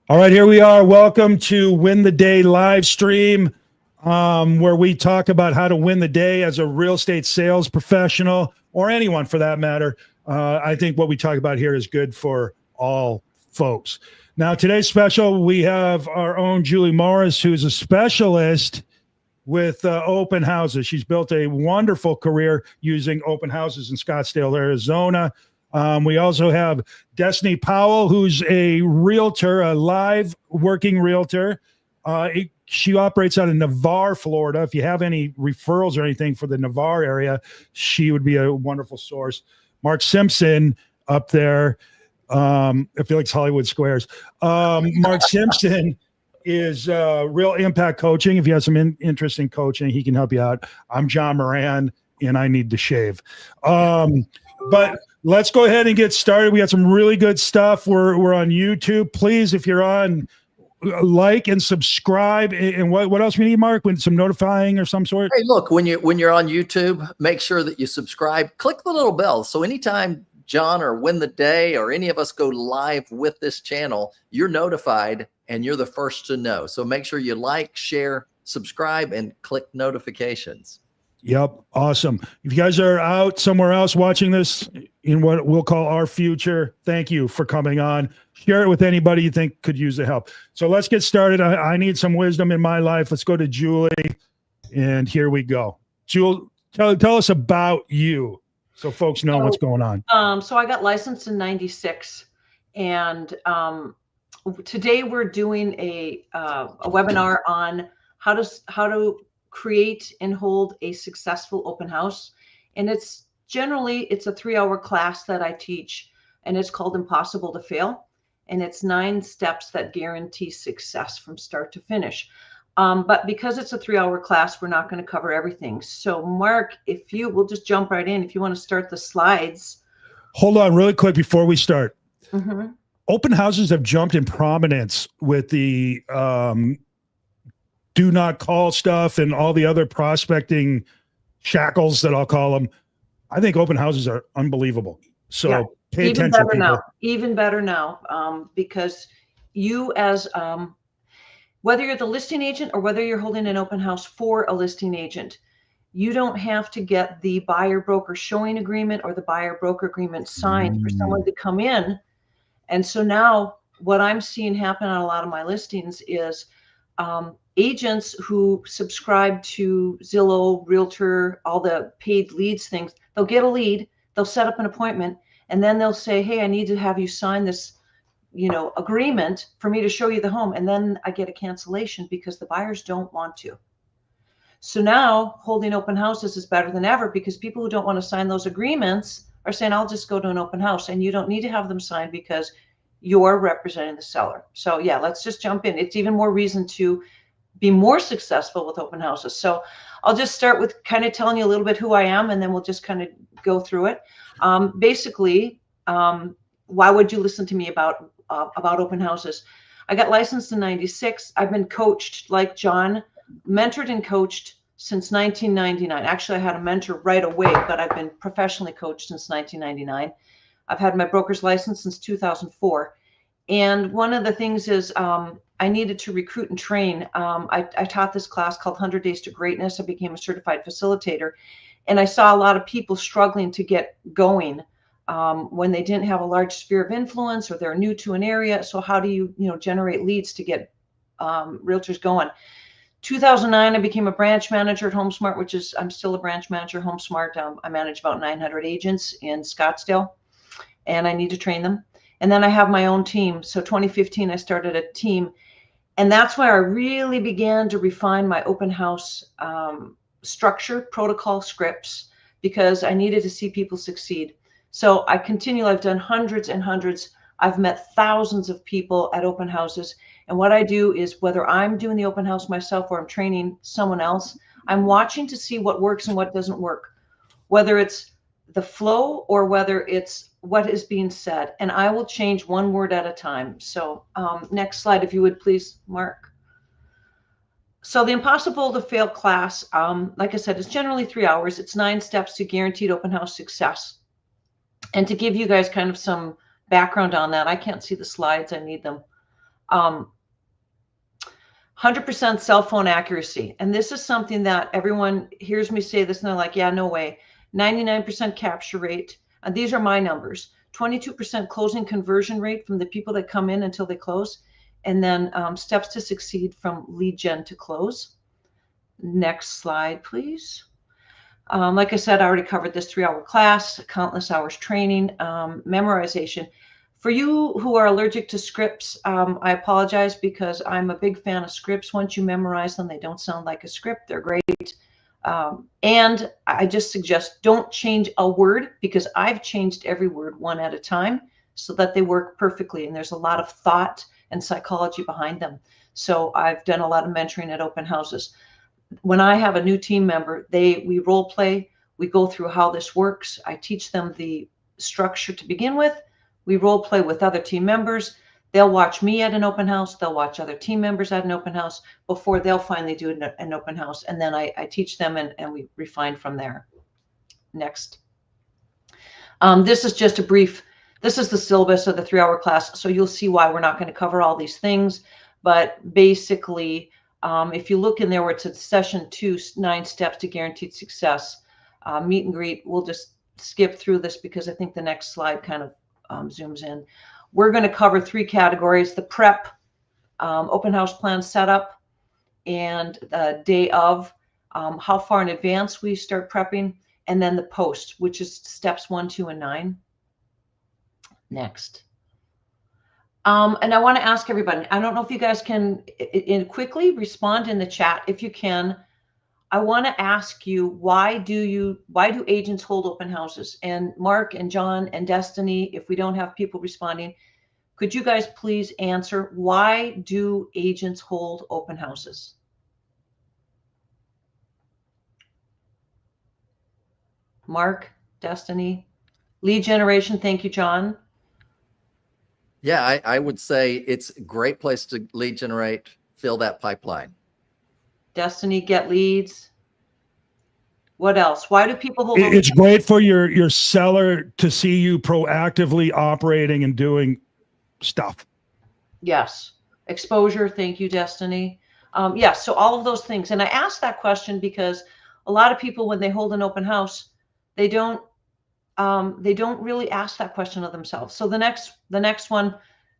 All right, here we are. Welcome to Win the Day live stream, where we talk about how to win the day as a real estate sales professional, or anyone for that matter. I think what we talk about here is good for all folks. Now, today's special, we have our own Julie Morris, who's a specialist with open houses. She's built a wonderful career using open houses in Scottsdale, Arizona. We also have Destiny Powell, who's a realtor, a live working realtor. She operates out of Navarre, Florida. If you have any referrals or anything for the Navarre area, she would be a wonderful source. Mark Simpson up there. I feel like it's Hollywood Squares. Mark Simpson is Real Impact Coaching. If you have some interest in coaching, he can help you out. I'm John Moran, and I need to shave. But let's go ahead and get started. We got some really good stuff. We're on YouTube. Please, if you're on, like and subscribe. And what else we need, Mark? With some notifying or some sort? Hey, look, when you're on YouTube, make sure that you subscribe. Click the little bell. So anytime John or Win the Day or any of us go live with this channel, you're notified and you're the first to know. So make sure you like, share, subscribe, and click notifications. Yep. Awesome. If you guys are out somewhere else watching this in what we'll call our future, thank you for coming on. Share it with anybody you think could use the help. So let's get started. I need some wisdom in my life. Let's go to Julie. And here we go. Julie, tell us about you so folks know what's going on. So I got licensed in 96. And today we're doing a webinar on how to create and hold a successful open house. And it's a 3-hour class that I teach, and it's called Impossible to Fail. And it's 9 steps that guarantee success from start to finish. But because it's a 3-hour class, we're not going to cover everything. So Mark, we'll just jump right in. If you want to start the slides. Hold on really quick before we start. Mm-hmm. Open houses have jumped in prominence with the do not call stuff and all the other prospecting shackles that I'll call them. I think open houses are unbelievable. So pay attention, people. Even better now, because you as whether you're the listing agent or whether you're holding an open house for a listing agent, you don't have to get the buyer broker showing agreement or the buyer broker agreement signed for someone to come in. And so now what I'm seeing happen on a lot of my listings is agents who subscribe to Zillow, Realtor, all the paid leads things, they'll get a lead, they'll set up an appointment, and then they'll say, hey, I need to have you sign this, agreement for me to show you the home. And then I get a cancellation because the buyers don't want to. So now holding open houses is better than ever because people who don't want to sign those agreements are saying, I'll just go to an open house, and you don't need to have them signed because you're representing the seller. So yeah, let's just jump in. It's even more reason to be more successful with open houses. So I'll just start with kind of telling you a little bit who I am, and then we'll just kind of go through it. Basically, why would you listen to me about open houses? I got licensed in 96. I've been coached like John, mentored and coached since 1999. Actually, I had a mentor right away, but I've been professionally coached since 1999. I've had my broker's license since 2004. And one of the things is I needed to recruit and train. I taught this class called 100 Days to Greatness. I became a certified facilitator. And I saw a lot of people struggling to get going when they didn't have a large sphere of influence or they're new to an area. So how do you generate leads to get realtors going? 2009, I became a branch manager at HomeSmart, I'm still a branch manager at HomeSmart. I manage about 900 agents in Scottsdale, and I need to train them. And then I have my own team. So 2015, I started a team. And that's where I really began to refine my open house structure, protocol, scripts, because I needed to see people succeed. So I continue. I've done hundreds and hundreds. I've met thousands of people at open houses. And what I do is, whether I'm doing the open house myself or I'm training someone else, I'm watching to see what works and what doesn't work, whether it's the flow or whether it's what is being said. And I will change one word at a time. So next slide, if you would please, Mark. So the Impossible to Fail class, like I said, it's generally 3 hours. It's 9 steps to guaranteed open house success. And to give you guys kind of some background on that, I can't see the slides. I need them. 100% cell phone accuracy. And this is something that everyone hears me say this and they're like, yeah, no way. 99% capture rate. And these are my numbers. 22% closing conversion rate from the people that come in until they close. And then steps to succeed from lead gen to close. Next slide, please. Like I said, I already covered this 3-hour class, countless hours training, memorization. For you who are allergic to scripts, I apologize because I'm a big fan of scripts. Once you memorize them, they don't sound like a script. They're great. And I just suggest don't change a word, because I've changed every word one at a time so that they work perfectly. And there's a lot of thought and psychology behind them. So I've done a lot of mentoring at open houses. When I have a new team member, we role play, we go through how this works. I teach them the structure to begin with. We role play with other team members. They'll watch me at an open house. They'll watch other team members at an open house before they'll finally do an open house. And then I teach them and we refine from there. Next. This is just a brief, this is the syllabus of the 3-hour class. So you'll see why we're not going to cover all these things. But basically, if you look in there where it says session 2, 9 steps to guaranteed success, meet and greet, we'll just skip through this because I think the next slide kind of zooms in. We're going to cover 3 categories: the prep, open house plan setup, and the day of, how far in advance we start prepping, and then the post, which is steps 1, 2, and 9. Next. And I want to ask everybody, I don't know if you guys can quickly respond in the chat. If you can, I want to ask you, why do agents hold open houses? And Mark and John and Destiny, if we don't have people responding, could you guys please answer, why do agents hold open houses? Mark, Destiny, lead generation. Thank you, John. Yeah, I would say it's a great place to lead generate, fill that pipeline. Destiny, get leads. What else? Why do people hold? It's great for your seller to see you proactively operating and doing stuff. Yes. Exposure. Thank you, Destiny. Yes. So all of those things. And I asked that question because a lot of people, when they hold an open house, they don't really ask that question of themselves. So the next one,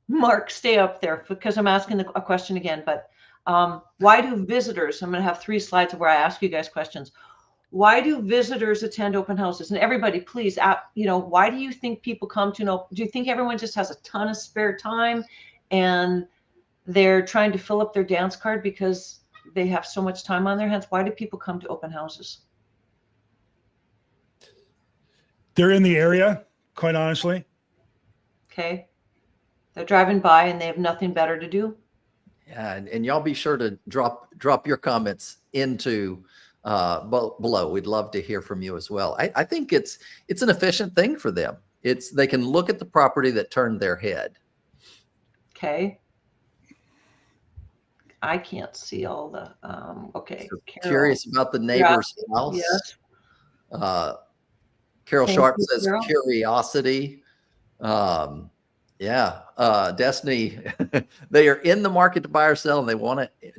Mark, stay up there because I'm asking a question again. But why do visitors? I'm going to have 3 slides where I ask you guys questions. Why do visitors attend open houses? And everybody, please, why do you think people come to know? Do you think everyone just has a ton of spare time and they're trying to fill up their dance card because they have so much time on their hands? Why do people come to open houses? They're in the area, quite honestly. Okay. They're driving by and they have nothing better to do. Yeah, and y'all be sure to drop your comments into below. We'd love to hear from you as well. I think it's an efficient thing for them. They can look at the property that turned their head. Okay. I can't see all the okay. So curious about the neighbor's house. Yes. Carol Thank Sharp you, says Carol. curiosity. Destiny, they are in the market to buy or sell, and they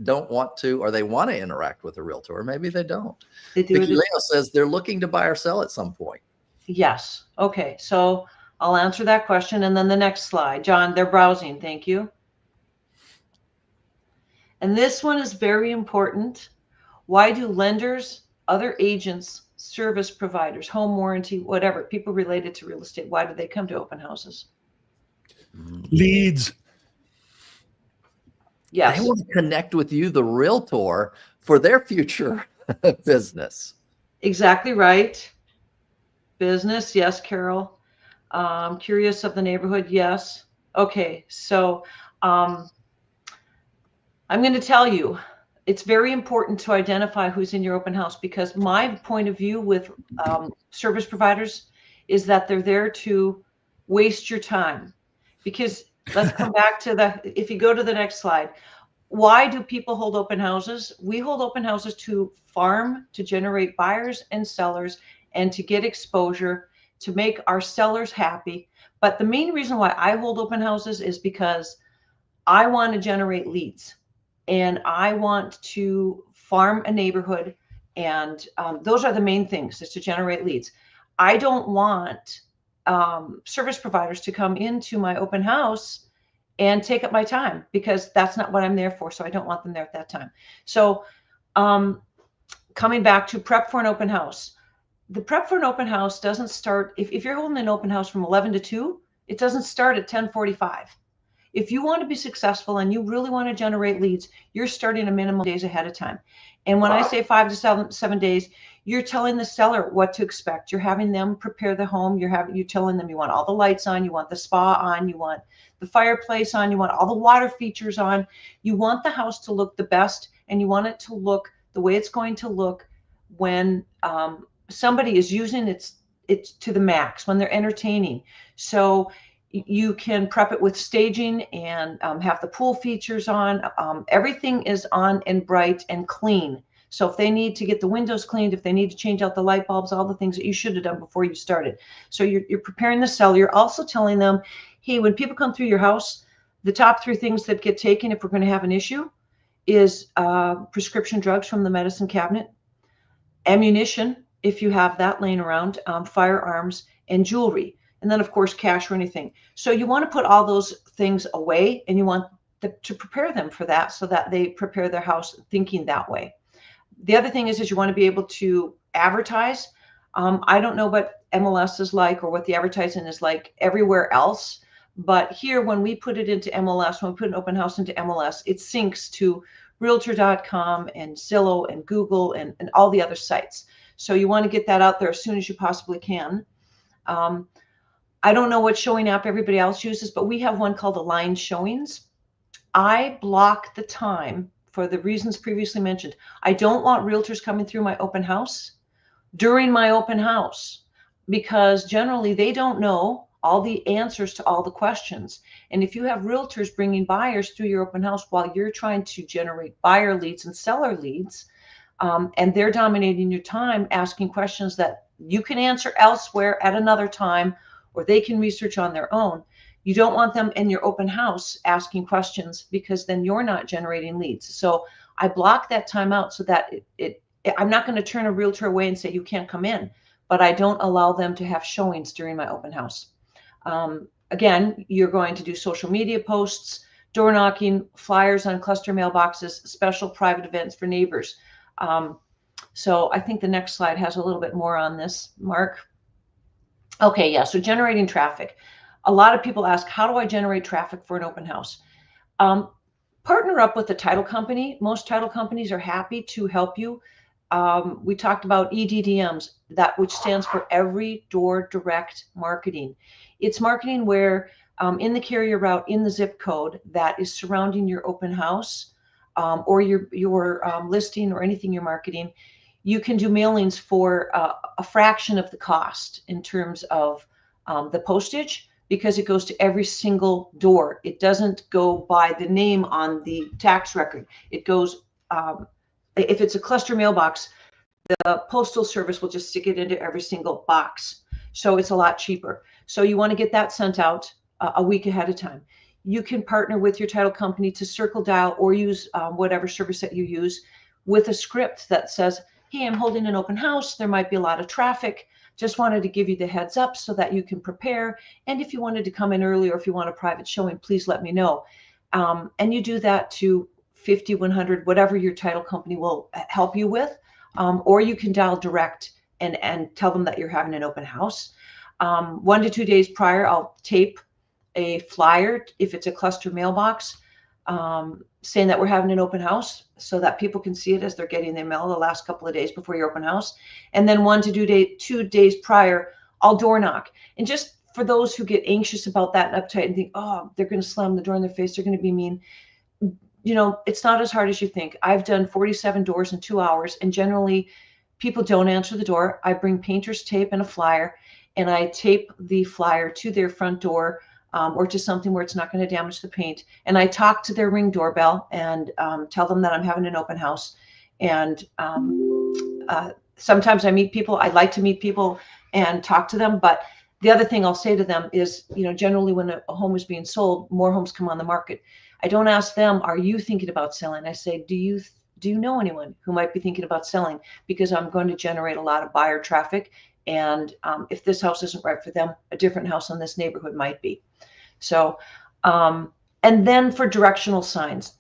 don't want to interact with a realtor. Maybe they don't. They do. Vicky Leo says they're looking to buy or sell at some point. Yes. Okay. So I'll answer that question. And then the next slide, John, they're browsing. Thank you. And this one is very important. Why do lenders, other agents, service providers, home warranty, whatever, people related to real estate, why do they come to open houses? Leads. Yes. They want to connect with you, the realtor, for their future business. Exactly right. Business. Yes, Carol. Curious of the neighborhood. Yes. Okay. So I'm going to tell you, it's very important to identify who's in your open house, because my point of view with service providers is that they're there to waste your time. Because let's come back to if you go to the next slide, why do people hold open houses? We hold open houses to farm, to generate buyers and sellers, and to get exposure, to make our sellers happy. But the main reason why I hold open houses is because I want to generate leads, and I want to farm a neighborhood. And those are the main things, is to generate leads. I don't want service providers to come into my open house and take up my time, because that's not what I'm there for. So I don't want them there at that time. So coming back to prep for an open house, the prep for an open house doesn't start, if you're holding an open house from 11 to 2, it doesn't start at 10:45. If you want to be successful and you really want to generate leads, you're starting a minimum days ahead of time. And when I say 5 to 7 days, you're telling the seller what to expect. You're having them prepare the home. You're telling them you want all the lights on, you want the spa on, you want the fireplace on, you want all the water features on. You want the house to look the best, and you want it to look the way it's going to look when somebody is using it to the max, when they're entertaining. So you can prep it with staging and have the pool features on. Everything is on and bright and clean. So if they need to get the windows cleaned, if they need to change out the light bulbs, all the things that you should have done before you started. So you're preparing the seller. You're also telling them, hey, when people come through your house, the top 3 things that get taken if we're going to have an issue is prescription drugs from the medicine cabinet, ammunition, if you have that laying around, firearms, and jewelry. And then, of course, cash or anything. So you want to put all those things away, and you want to prepare them for that, so that they prepare their house thinking that way. The other thing is you want to be able to advertise. I don't know what MLS is like, or what the advertising is like everywhere else. But here, when we put it into MLS, when we put an open house into MLS, it syncs to Realtor.com and Zillow and Google and all the other sites. So you want to get that out there as soon as you possibly can. I don't know what showing app everybody else uses, but we have one called Aligned Showings. I block the time for the reasons previously mentioned. I don't want realtors coming through my open house during my open house, because generally they don't know all the answers to all the questions. And if you have realtors bringing buyers through your open house while you're trying to generate buyer leads and seller leads, and they're dominating your time asking questions that you can answer elsewhere at another time, or they can research on their own, you don't want them in your open house asking questions, because then you're not generating leads. So I block that time out, so that I'm not going to turn a realtor away and say you can't come in, but I don't allow them to have showings during my open house. Again, you're going to do social media posts, door knocking, flyers on cluster mailboxes, special private events for neighbors. So I think the next slide has a little bit more on this, Mark. Okay, yeah, so generating traffic. A lot of people ask, how do I generate traffic for an open house? Partner up with a title company. Most title companies are happy to help you. We talked about EDDMs, that which stands for Every Door Direct Marketing. It's marketing where in the carrier route, in the zip code that is surrounding your open house, or your listing, or anything you're marketing, you can do mailings for a fraction of the cost in terms of the postage, because it goes to every single door. It doesn't go by the name on the tax record. It goes, if it's a cluster mailbox, the postal service will just stick it into every single box. So it's a lot cheaper. So you want to get that sent out a week ahead of time. You can partner with your title company to circle dial, or use whatever service that you use, with a script that says, hey, I'm holding an open house. There might be a lot of traffic. Just wanted to give you the heads up so that you can prepare. And if you wanted to come in early, or if you want a private showing, please let me know. And you do that to 50, 100, whatever your title company will help you with. Or you can dial direct and tell them that you're having an open house. 1 to 2 days prior, I'll tape a flyer, if it's a cluster mailbox, saying that we're having an open house, so that people can see it as they're getting their mail the last couple of days before your open house. And then 1 to 2 days prior, I'll door knock. And just for those who get anxious about that and uptight and think, oh, they're going to slam the door in their face, they're going to be mean, you know, it's not as hard as you think. I've done 47 doors in 2 hours, and generally people don't answer the door. I bring painter's tape and a flyer, and I tape the flyer to their front door, or to something where it's not going to damage the paint. And I talk to their Ring doorbell and tell them that I'm having an open house. And sometimes I meet people. I like to meet people and talk to them. But the other thing I'll say to them is, you know, generally when a home is being sold, more homes come on the market. I don't ask them, are you thinking about selling? I say, do you know anyone who might be thinking about selling? Because I'm going to generate a lot of buyer traffic. And if this house isn't right for them, a different house in this neighborhood might be. So, and then for directional signs,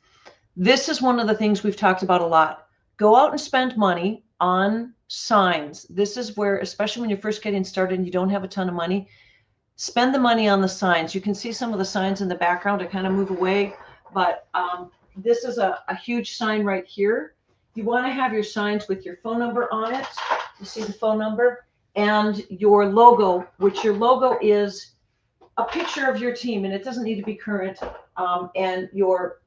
this is one of the things we've talked about a lot. Go out and spend money on signs. This is where, especially when you're first getting started and you don't have a ton of money, spend the money on the signs. You can see some of the signs in the background. I kind of move away, but this is a huge sign right here. You want to have your signs with your phone number on it. You see the phone number and your logo, which your logo is a picture of your team, and it doesn't need to be current, and your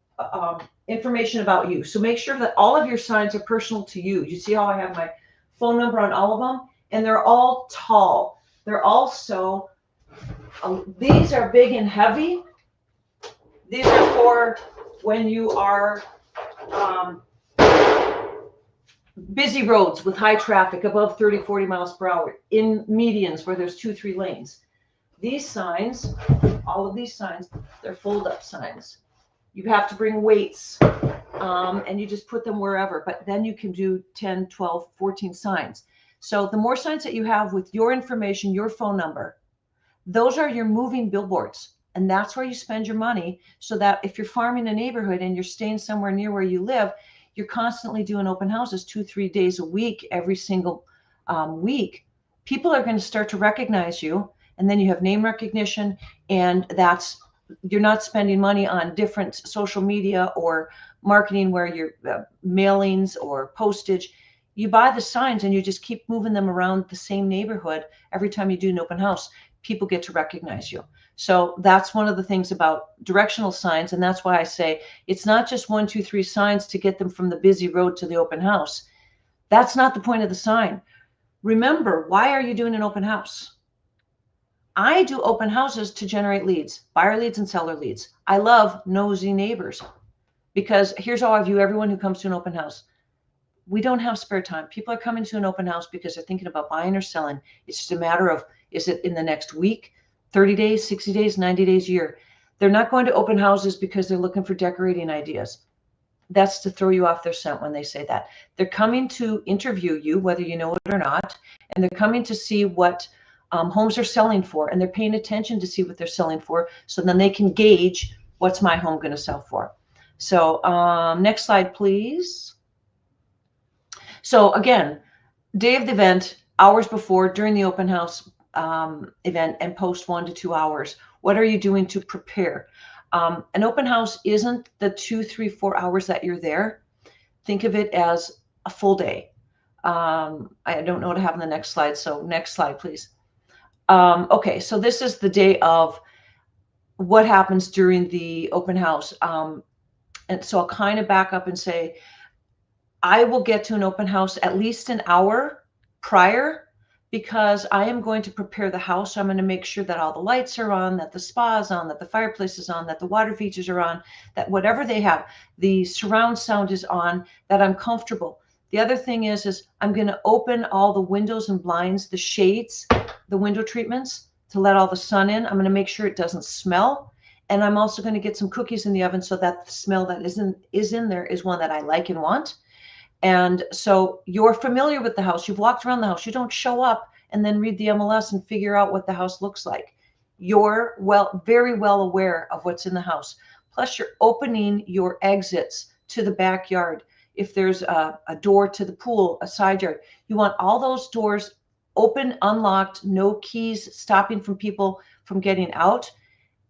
information about you. So make sure that all of your signs are personal to you. You see how I have my phone number on all of them, and they're all tall. They're also, these are big and heavy. These are for when you are busy roads with high traffic above 30, 40 miles per hour, in medians where there's 2-3 lanes. These signs, all of these signs, they're fold-up signs. You have to bring weights, and you just put them wherever, but then you can do 10, 12, 14 signs. So the more signs that you have with your information, your phone number, those are your moving billboards. And that's where you spend your money, so that if you're farming a neighborhood and you're staying somewhere near where you live, you're constantly doing open houses 2-3 days a week, every single week. People are going to start to recognize you. And then you have name recognition, and that's, you're not spending money on different social media or marketing where you're mailings or postage. You buy the signs and you just keep moving them around the same neighborhood. Every time you do an open house, people get to recognize you. So that's one of the things about directional signs. And that's why I say it's not just 1, 2, 3 signs to get them from the busy road to the open house. That's not the point of the sign. Remember, why are you doing an open house? I do open houses to generate leads, buyer leads and seller leads. I love nosy neighbors, because here's how I view everyone who comes to an open house. We don't have spare time. People are coming to an open house because they're thinking about buying or selling. It's just a matter of, is it in the next week, 30 days, 60 days, 90 days, year? They're not going to open houses because they're looking for decorating ideas. That's to throw you off their scent when they say that. They're coming to interview you, whether you know it or not, and they're coming to see what homes are selling for, and they're paying attention to see what they're selling for, so then they can gauge, what's my home going to sell for. So next slide, please. So again, day of the event, hours before, during the open house event, and post 1 to 2 hours. What are you doing to prepare? An open house isn't the 2, 3, 4 hours that you're there. Think of it as a full day. I don't know what I have on the next slide, so next slide, please. Okay, so this is the day of what happens during the open house. And so I'll kind of back up and say, I will get to an open house at least an hour prior, because I am going to prepare the house. So I'm going to make sure that all the lights are on, that the spa is on, that the fireplace is on, that the water features are on, that whatever they have, the surround sound is on, that I'm comfortable. The other thing is I'm going to open all the windows and blinds, the shades, the window treatments, to let all the sun in. I'm going to make sure it doesn't smell. And I'm also going to get some cookies in the oven, so that the smell that is in there is one that I like and want. And so you're familiar with the house. You've walked around the house. You don't show up and then read the MLS and figure out what the house looks like. You're very well aware of what's in the house. Plus, you're opening your exits to the backyard. If there's a door to the pool, a side yard, you want all those doors open, unlocked, no keys stopping from people from getting out.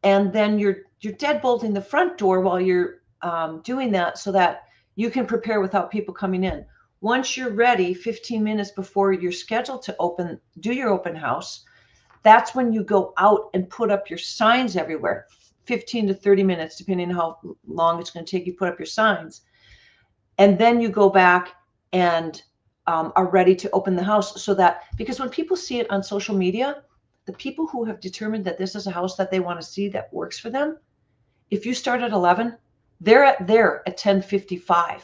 And then you're deadbolting the front door while you're doing that, so that you can prepare without people coming in. Once you're ready, 15 minutes before you're scheduled to do your open house, that's when you go out and put up your signs everywhere. 15 to 30 minutes, depending on how long it's going to take you to put up your signs. And then you go back and are ready to open the house, so that, because when people see it on social media, the people who have determined that this is a house that they want to see that works for them, if you start at 11, they're there at 10:55.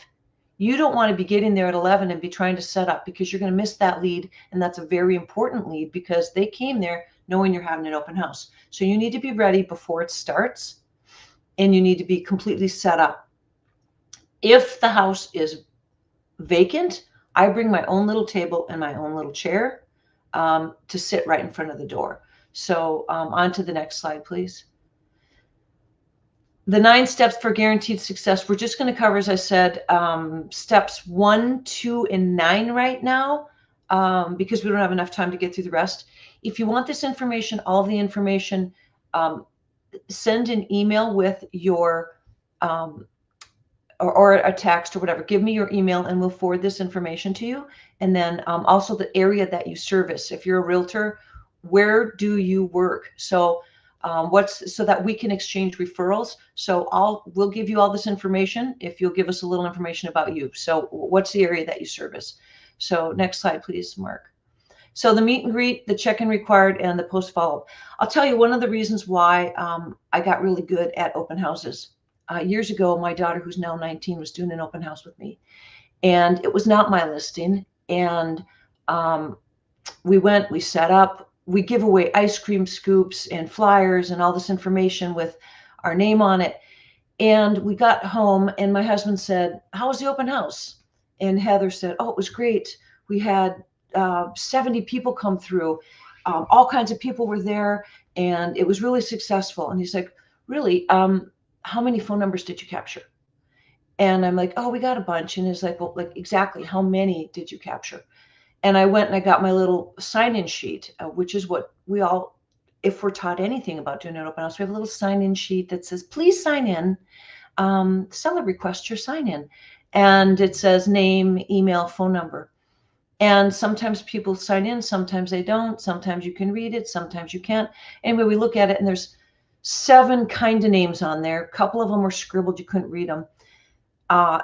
You don't want to be getting there at 11 and be trying to set up, because you're going to miss that lead. And that's a very important lead, because they came there knowing you're having an open house. So you need to be ready before it starts. and you need to be completely set up. If the house is vacant, I bring my own little table and my own little chair to sit right in front of the door. So on to the next slide, please. The 9 steps for guaranteed success. We're just going to cover, as I said, steps 1, 2, and 9 right now, because we don't have enough time to get through the rest. If you want this information, all the information, send an email with your or a text or whatever. Give me your email and we'll forward this information to you. And then also the area that you service. If you're a realtor, where do you work? So so that we can exchange referrals. So we'll give you all this information if you'll give us a little information about you. So what's the area that you service? So next slide, please, Mark. So the meet and greet, the check-in required, and the post follow-up. I'll tell you one of the reasons why I got really good at open houses. Years ago, my daughter, who's now 19, was doing an open house with me. And it was not my listing. And we set up, we give away ice cream scoops and flyers and all this information with our name on it. And we got home and my husband said, "How was the open house?" And Heather said, "Oh, it was great. We had 70 people come through. All kinds of people were there and it was really successful." And he's like, "Really? How many phone numbers did you capture?" And I'm like, "Oh, we got a bunch." And he's like, "Well, like exactly how many did you capture?" And I went and I got my little sign-in sheet, which is what we all, if we're taught anything about doing an open house, we have a little sign-in sheet that says, "Please sign in. Seller requests your sign-in." And it says name, email, phone number. And sometimes people sign in, sometimes they don't. Sometimes you can read it, sometimes you can't. Anyway, we look at it and there's 7 kind of names on there. A couple of them were scribbled, you couldn't read them.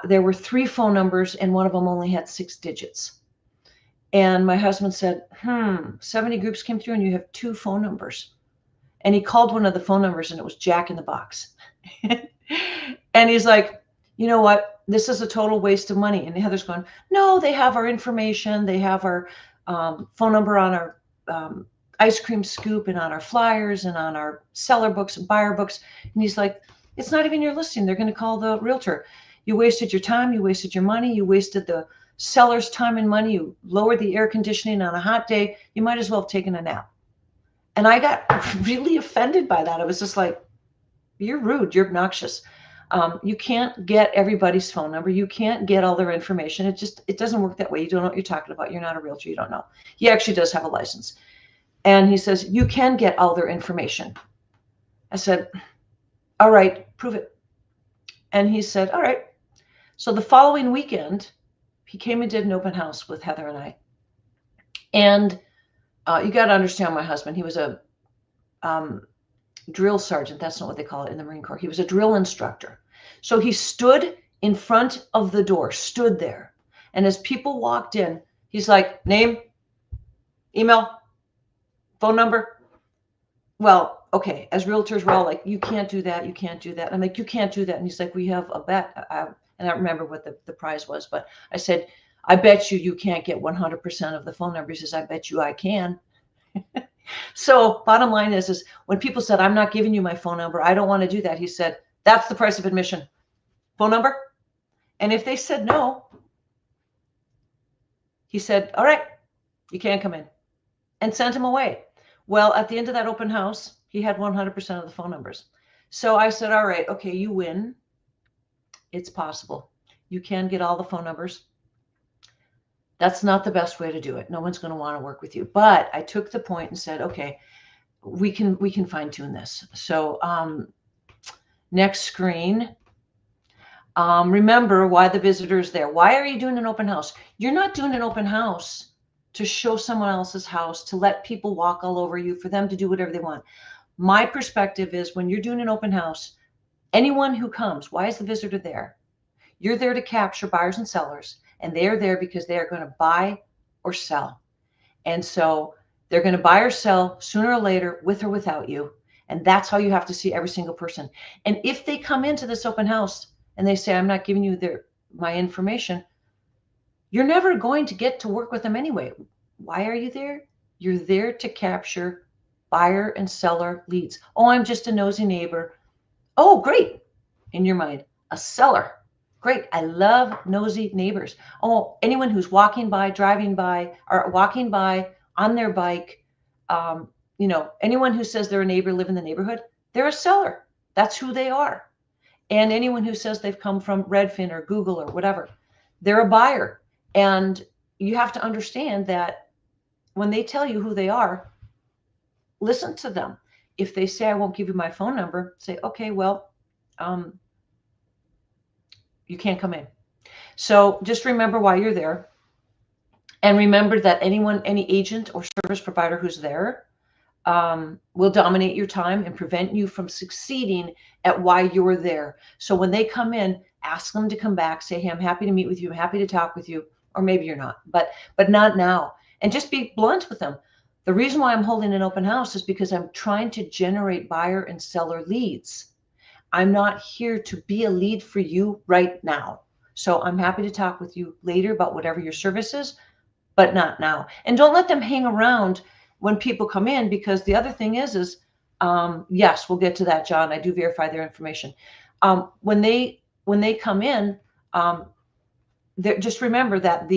There were 3 phone numbers and one of them only had 6 digits. And my husband said, 70 groups came through and you have 2 phone numbers. And he called one of the phone numbers and it was Jack in the Box. And he's like, "You know what? This is a total waste of money." And Heather's going, "No, they have our information. They have our phone number on our ice cream scoop and on our flyers and on our seller books and buyer books." And he's like, "It's not even your listing. They're going to call the realtor. You wasted your time. You wasted your money. You wasted the seller's time and money. You lowered the air conditioning on a hot day. You might as well have taken a nap." And I got really offended by that. I was just like, "You're rude. You're obnoxious. You can't get everybody's phone number. You can't get all their information. It doesn't work that way. You don't know what you're talking about. You're not a realtor. You don't know." He actually does have a license. And he says, "You can get all their information." I said, "All right, prove it." And he said, "All right." So the following weekend, he came and did an open house with Heather and I. And you got to understand my husband. He was a drill sergeant. That's not what they call it in the Marine Corps. He was a drill instructor. So he stood in front of the door, stood there. And as people walked in, he's like, "Name, email, phone number." Well, okay, as realtors, we're all like, "You can't do that. You can't do that." And I'm like, "You can't do that." And he's like, "We have a bet." And I don't remember what the prize was, but I said, "I bet you can't get 100% of the phone numbers." He says, "I bet you I can." So bottom line is when people said, "I'm not giving you my phone number, I don't want to do that," he said, "That's the price of admission. Phone number?" And if they said no, he said, "All right, you can't come in," and sent him away. Well, at the end of that open house, he had 100% of the phone numbers. So I said, "All right, okay, you win. It's possible. You can get all the phone numbers. That's not the best way to do it. No one's going to want to work with you." But I took the point and said, "Okay, we can fine tune this." So next screen. Remember why the visitor is there. Why are you doing an open house? You're not doing an open house to show someone else's house, to let people walk all over you, for them to do whatever they want. My perspective is when you're doing an open house, anyone who comes, why is the visitor there? You're there to capture buyers and sellers, and they're there because they are going to buy or sell. And so they're going to buy or sell sooner or later, with or without you. And that's how you have to see every single person. And if they come into this open house and they say, "I'm not giving you my information," you're never going to get to work with them anyway. Why are you there? You're there to capture buyer and seller leads. "Oh, I'm just a nosy neighbor." Oh, great. in your mind. A seller. Great. I love nosy neighbors. Oh, anyone who's walking by, driving by, or walking by on their bike, anyone who says they're a neighbor, live in the neighborhood, they're a seller. That's who they are. And anyone who says they've come from Redfin or Google or whatever, they're a buyer. And you have to understand that when they tell you who they are, listen to them. If they say, I won't give you my phone number, say, okay, well, you can't come in. So just remember why you're there. And remember that any agent or service provider who's there will dominate your time and prevent you from succeeding at why you're there. So when they come in, ask them to come back, say, hey, I'm happy to meet with you. I'm happy to talk with you. Or maybe you're not, but not now. And just be blunt with them. The reason why I'm holding an open house is because I'm trying to generate buyer and seller leads. I'm not here to be a lead for you right now. So I'm happy to talk with you later about whatever your service is, but not now. And don't let them hang around when people come in, because the other thing is yes, we'll get to that, John. I do verify their information. When they come in, just remember that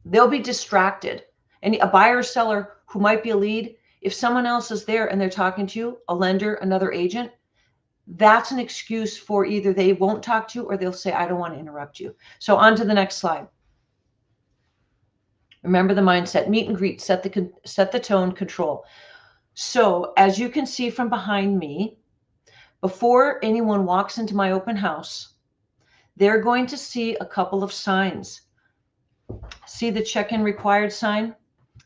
they'll be distracted. And a buyer or seller who might be a lead, if someone else is there and they're talking to you, a lender, another agent, that's an excuse for either they won't talk to you or they'll say, I don't want to interrupt you. So on to the next slide. Remember the mindset, meet and greet, set the tone, control. So as you can see from behind me, before anyone walks into my open house, they're going to see a couple of signs. See the check-in required sign?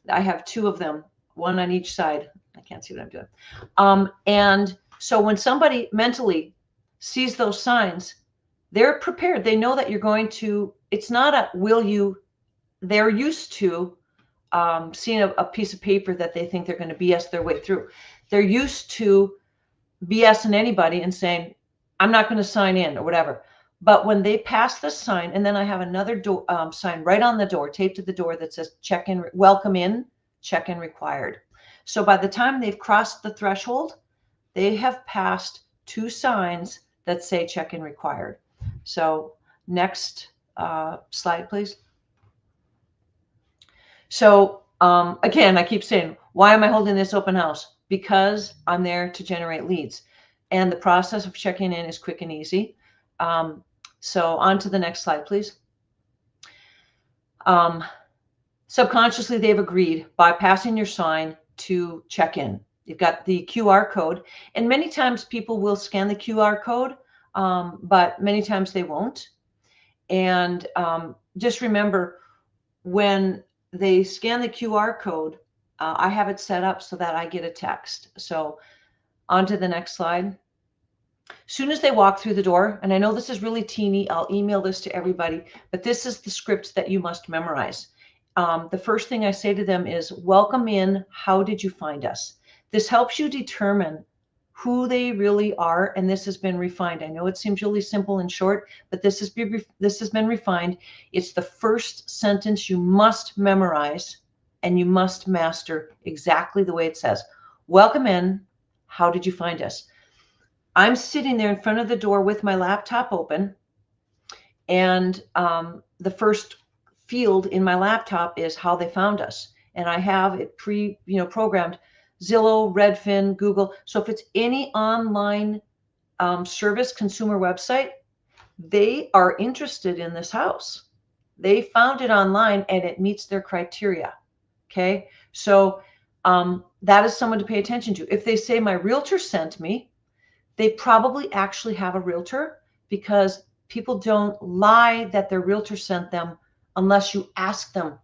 I have two of them, one on each side. I can't see what I'm doing. And so when somebody mentally sees those signs, they're prepared. They know that you're going to, it's not a will you, they're used to seeing a piece of paper that they think they're going to BS their way through. They're used to BSing anybody and saying, I'm not going to sign in or whatever. But when they pass this sign, and then I have another sign right on the door, taped to the door that says check-in, welcome in, check-in required. So by the time they've crossed the threshold, they have passed two signs that say check-in required. So next slide, please. So again, I keep saying, why am I holding this open house? Because I'm there to generate leads. And the process of checking in is quick and easy. So on to the next slide, please. Subconsciously, they've agreed by passing your sign to check in. You've got the QR code, and many times people will scan the QR code, but many times they won't. And just remember, when they scan the QR code, I have it set up so that I get a text. So on to the next slide. Soon as they walk through the door, and I know this is really teeny, I'll email this to everybody, but this is the script that you must memorize. The first thing I say to them is, welcome in, how did you find us? This helps you determine who they really are, and this has been refined. I know it seems really simple and short, but this has been refined. It's the first sentence you must memorize, and you must master exactly the way it says. Welcome in, how did you find us? I'm sitting there in front of the door with my laptop open, and the first field in my laptop is how they found us. And I have it programmed, Zillow, Redfin, Google. So if it's any online service consumer website, they are interested in this house. They found it online and it meets their criteria. Okay. So that is someone to pay attention to. If they say my realtor sent me, they probably actually have a realtor, because people don't lie that their realtor sent them unless you ask them,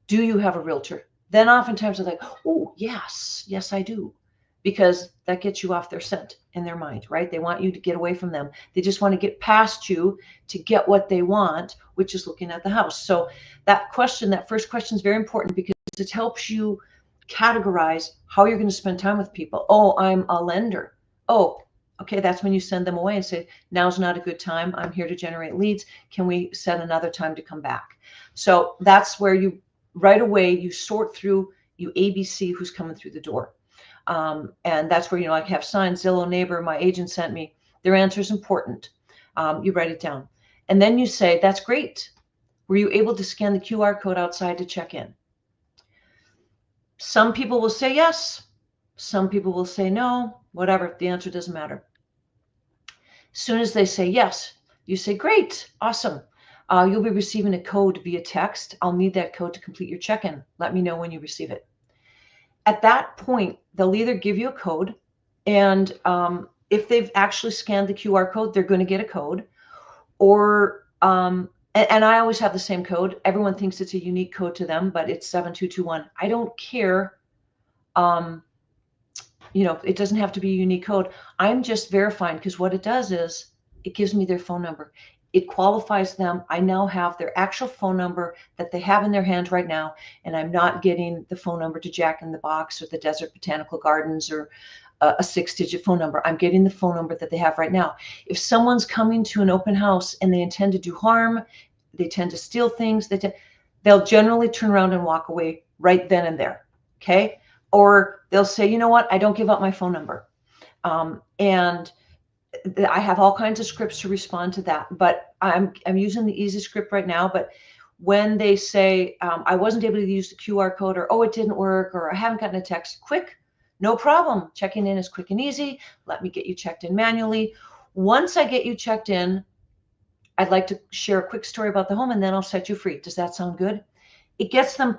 do you have a realtor? Then oftentimes they're like, oh, yes, I do. Because that gets you off their scent in their mind, right? They want you to get away from them. They just want to get past you to get what they want, which is looking at the house. So that first question is very important, because it helps you categorize how you're going to spend time with people. Oh, I'm a lender. Oh, okay, that's when you send them away and say, now's not a good time. I'm here to generate leads. Can we set another time to come back? So that's where you, right away, you sort through, you ABC who's coming through the door. And that's where, I have signs, Zillow, neighbor, my agent sent me. Their answer is important. You write it down. And then you say, that's great. Were you able to scan the QR code outside to check in? Some people will say yes. Some people will say no, whatever. The answer doesn't matter. As soon as they say yes, you say, great, awesome. You'll be receiving a code via text. I'll need that code to complete your check-in. Let me know when you receive it. At that point, they'll either give you a code, and if they've actually scanned the QR code, they're going to get a code, or and I always have the same code. Everyone thinks it's a unique code to them, but it's 7221. I don't care. It doesn't have to be a unique code. I'm just verifying, because what it does is it gives me their phone number. It qualifies them. I now have their actual phone number that they have in their hand right now, and I'm not getting the phone number to Jack in the Box or the Desert Botanical Gardens or a 6-digit phone number. I'm getting the phone number that they have right now. If someone's coming to an open house and they intend to do harm, they tend to steal things, they'll generally turn around and walk away right then and there. Okay. Or they'll say, you know what, I don't give up my phone number. And I have all kinds of scripts to respond to that, but I'm using the easy script right now. But when they say, I wasn't able to use the QR code, or, oh, it didn't work, or I haven't gotten a text, quick, no problem. Checking in is quick and easy. Let me get you checked in manually. Once I get you checked in, I'd like to share a quick story about the home, and then I'll set you free. Does that sound good? It gets them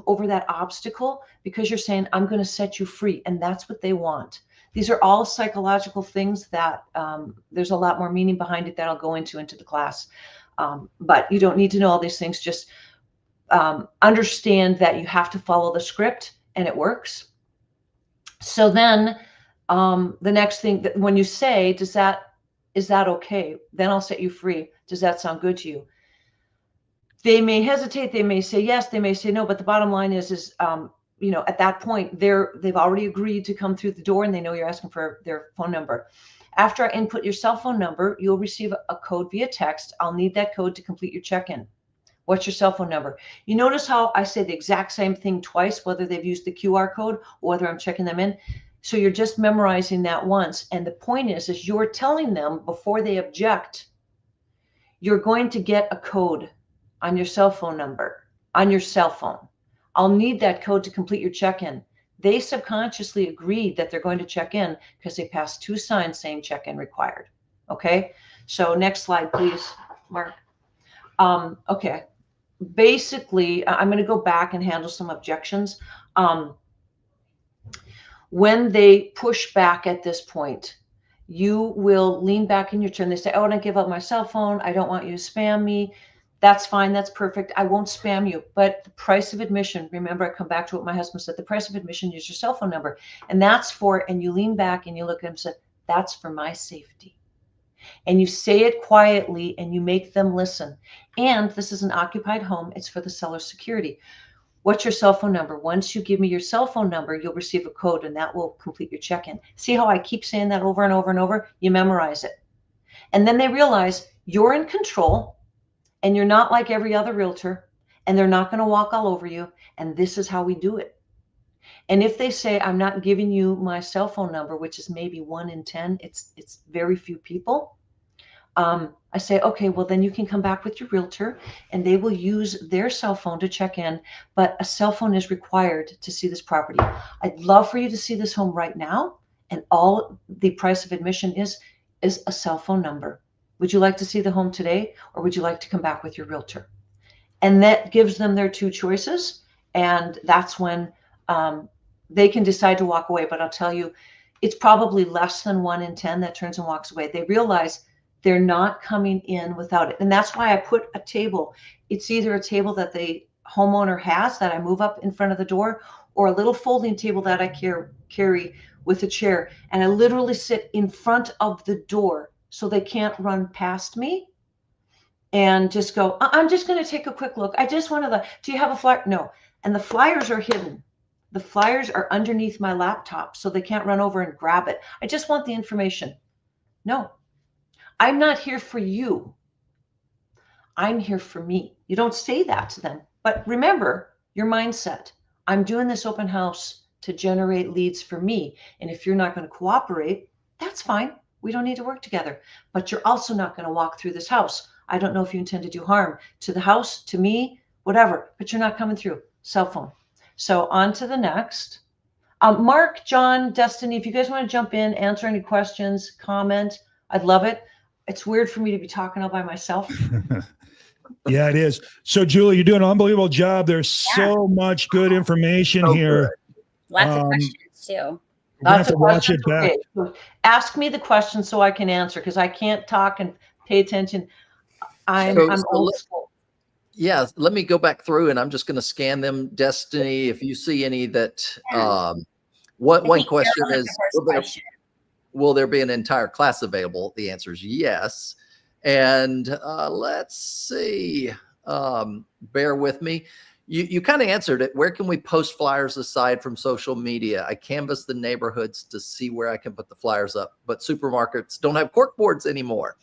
over that obstacle, because you're saying, I'm going to set you free. And that's what they want. These are all psychological things that there's a lot more meaning behind it that I'll go into the class. But you don't need to know all these things. Just understand that you have to follow the script, and it works. So then the next thing, that when you say, is that okay? Then I'll set you free. Does that sound good to you? They may hesitate. They may say yes. They may say no. But the bottom line is at that point, they've already agreed to come through the door, and they know you're asking for their phone number. After I input your cell phone number, you'll receive a code via text. I'll need that code to complete your check-in. What's your cell phone number? You notice how I say the exact same thing twice, whether they've used the QR code or whether I'm checking them in. So you're just memorizing that once. And the point is you're telling them before they object, you're going to get a code on your cell phone number, on your cell phone. I'll need that code to complete your check-in. They subconsciously agreed that they're going to check in because they passed 2 signs saying check-in required. Okay. So next slide, please, Mark. Okay. Basically, I'm going to go back and handle some objections. When they push back at this point, you will lean back in your chair and they say, oh, I don't give up my cell phone. I don't want you to spam me. That's fine. That's perfect. I won't spam you. But the price of admission, remember, I come back to what my husband said, the price of admission is your cell phone number. And that's for, and you lean back and you look at him and say, that's for my safety. And you say it quietly and you make them listen. And this is an occupied home. It's for the seller's security. What's your cell phone number? Once you give me your cell phone number, you'll receive a code and that will complete your check-in. See how I keep saying that over and over and over? You memorize it. And then they realize you're in control and you're not like every other realtor, and they're not going to walk all over you. And this is how we do it. And if they say, I'm not giving you my cell phone number, which is maybe 1 in 10, it's very few people. I say, okay, well, then you can come back with your realtor and they will use their cell phone to check in, but a cell phone is required to see this property. I'd love for you to see this home right now. And all the price of admission is a cell phone number. Would you like to see the home today, or would you like to come back with your realtor? And that gives them their 2 choices. And that's when they can decide to walk away. But I'll tell you, it's probably less than 1 in 10 that turns and walks away. They realize they're not coming in without it. And that's why I put a table. It's either a table that the homeowner has that I move up in front of the door, or a little folding table that I carry with a chair. And I literally sit in front of the door so they can't run past me and just go, I'm just going to take a quick look. I just want to, do you have a flyer? No. And the flyers are hidden. The flyers are underneath my laptop so they can't run over and grab it. I just want the information. No. I'm not here for you. I'm here for me. You don't say that to them. But remember your mindset. I'm doing this open house to generate leads for me. And if you're not going to cooperate, that's fine. We don't need to work together. But you're also not going to walk through this house. I don't know if you intend to do harm to the house, to me, whatever, but you're not coming through. Cell phone. So on to the next. Mark, John, Destiny, if you guys want to jump in, answer any questions, comment, I'd love it. It's weird for me to be talking all by myself. Yeah, it is. So, Julie, you're doing an unbelievable job. There's so much good information here. Lots of questions too. We're gonna have to watch it back. Okay. So ask me the question so I can answer, because I can't talk and pay attention. I'm old school. Yeah, let me go back through, and I'm just going to scan them. Destiny, if you see any that, one question is, will there be an entire class available? The answer is yes. And let's see, bear with me. You kind of answered it. Where can we post flyers aside from social media? I canvass the neighborhoods to see where I can put the flyers up, but supermarkets don't have cork boards anymore.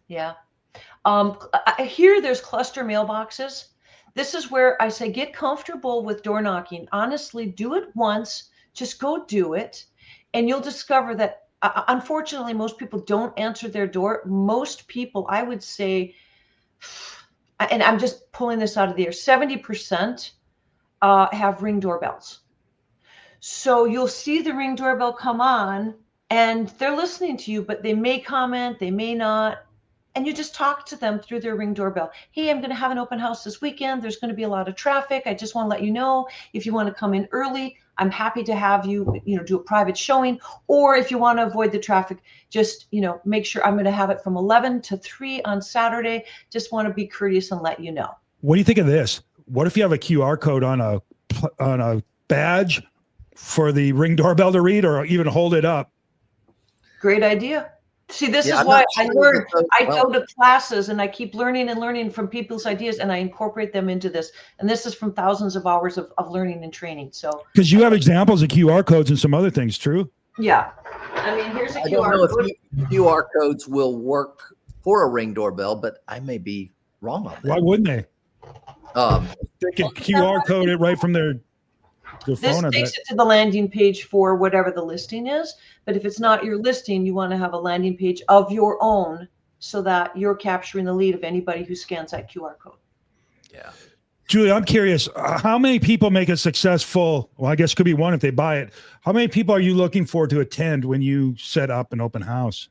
Yeah. I hear there's cluster mailboxes. This is where I say, get comfortable with door knocking. Honestly, do it once, just go do it. And you'll discover that, unfortunately, most people don't answer their door. Most people, I would say, and I'm just pulling this out of the air, 70% have Ring doorbells. So you'll see the Ring doorbell come on and they're listening to you, but they may comment, they may not. And you just talk to them through their Ring doorbell. Hey, I'm going to have an open house this weekend. There's going to be a lot of traffic. I just want to let you know, if you want to come in early, I'm happy to have you, do a private showing. Or if you want to avoid the traffic, just, make sure I'm going to have it from 11 to 3 on Saturday. Just want to be courteous and let you know. What do you think of this? What if you have a QR code on a badge for the Ring doorbell to read, or even hold it up? Great idea. See, this is why I learned. I go to classes and I keep learning and learning from people's ideas, and I incorporate them into this. And this is from thousands of hours of learning and training. So, because you have examples of QR codes and some other things, true? Yeah. I mean, here's a QR don't know code. if QR codes will work for a Ring doorbell, but I may be wrong on that. Why wouldn't they? They can QR code it right from their phone. This takes it to the landing page for whatever the listing is. But if it's not your listing, you want to have a landing page of your own so that you're capturing the lead of anybody who scans that QR code. Yeah. Julie, I'm curious, how many people make a successful, well, I guess could be one if they buy it. How many people are you looking for to attend when you set up an open house?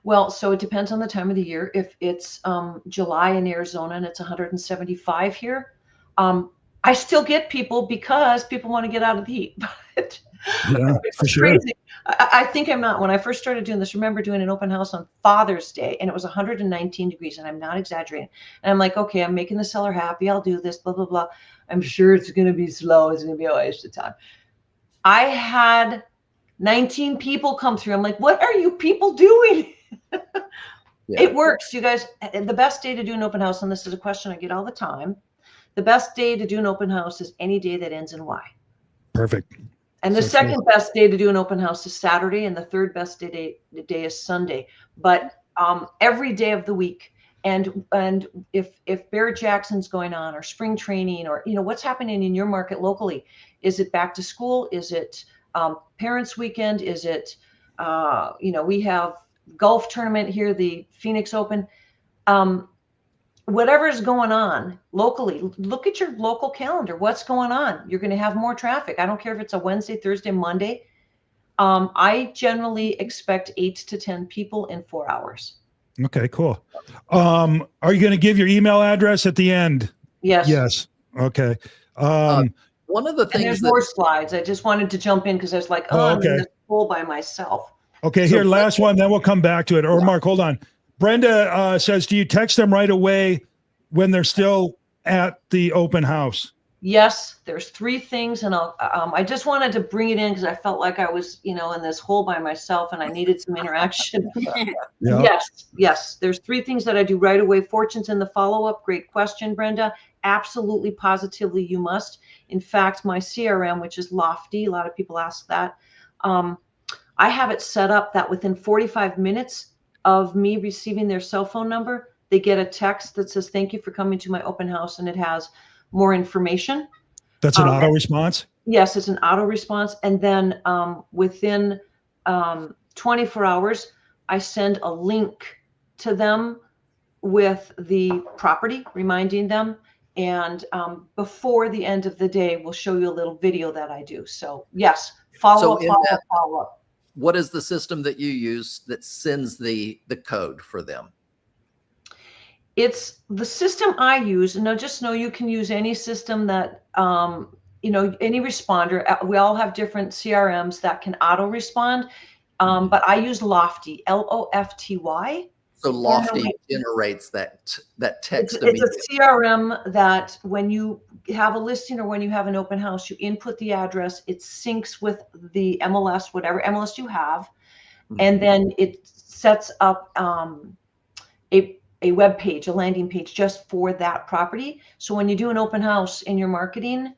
Well, so it depends on the time of the year. If it's July in Arizona and it's 175 here, I still get people because people want to get out of the heat. But yeah, for sure. Crazy. I think I'm not. When I first started doing this, remember doing an open house on Father's Day, and it was 119 degrees, and I'm not exaggerating. And I'm like, okay, I'm making the seller happy. I'll do this, blah, blah, blah. I'm sure it's going to be slow. It's going to be a waste of time. I had 19 people come through. I'm like, what are you people doing? Yeah. It works, you guys. The best day to do an open house, and this is a question I get all the time, the best day to do an open house is any day that ends in Y. Perfect. And the second best day to do an open house is Saturday, and the third best day is Sunday. But every day of the week, and if Barrett Jackson's going on, or spring training, or what's happening in your market locally, is it back to school? Is it parents' weekend? Is it we have golf tournament here, the Phoenix Open. Whatever's going on locally, look at your local calendar. What's going on? You're going to have more traffic. I don't care if it's a Wednesday, Thursday, Monday. I generally expect 8 to 10 people in 4 hours. Okay, cool. Are you going to give your email address at the end? Yes. Yes. Okay. One of the things, and there's more slides. I just wanted to jump in because I was like, I'm in this pool by myself. Okay, here, last one, then we'll come back to it. Or Mark, hold on. Brenda says, do you text them right away when they're still at the open house? Yes, there's 3 things, and I just wanted to bring it in because I felt like I was, in this hole by myself, and I needed some interaction. Yeah. Yes. There's 3 things that I do right away. Fortune's in the follow-up. Great question, Brenda. Absolutely, positively, you must. In fact, my CRM, which is Lofty, a lot of people ask that. I have it set up that within 45 minutes of me receiving their cell phone number, they get a text that says, thank you for coming to my open house, and it has more information. That's an auto response? Yes, it's an auto response. And then within 24 hours, I send a link to them with the property, reminding them. And before the end of the day, we'll show you a little video that I do. So yes, follow up. What is the system that you use that sends the code for them? It's the system I use. And now just know you can use any system that, any responder. We all have different CRMs that can auto respond. But I use Lofty, Lofty. So Lofty generates that text. It's a CRM that when you have a listing or when you have an open house, you input the address, it syncs with the MLS, whatever MLS you have, and then it sets up a web page, a landing page just for that property. So when you do an open house in your marketing,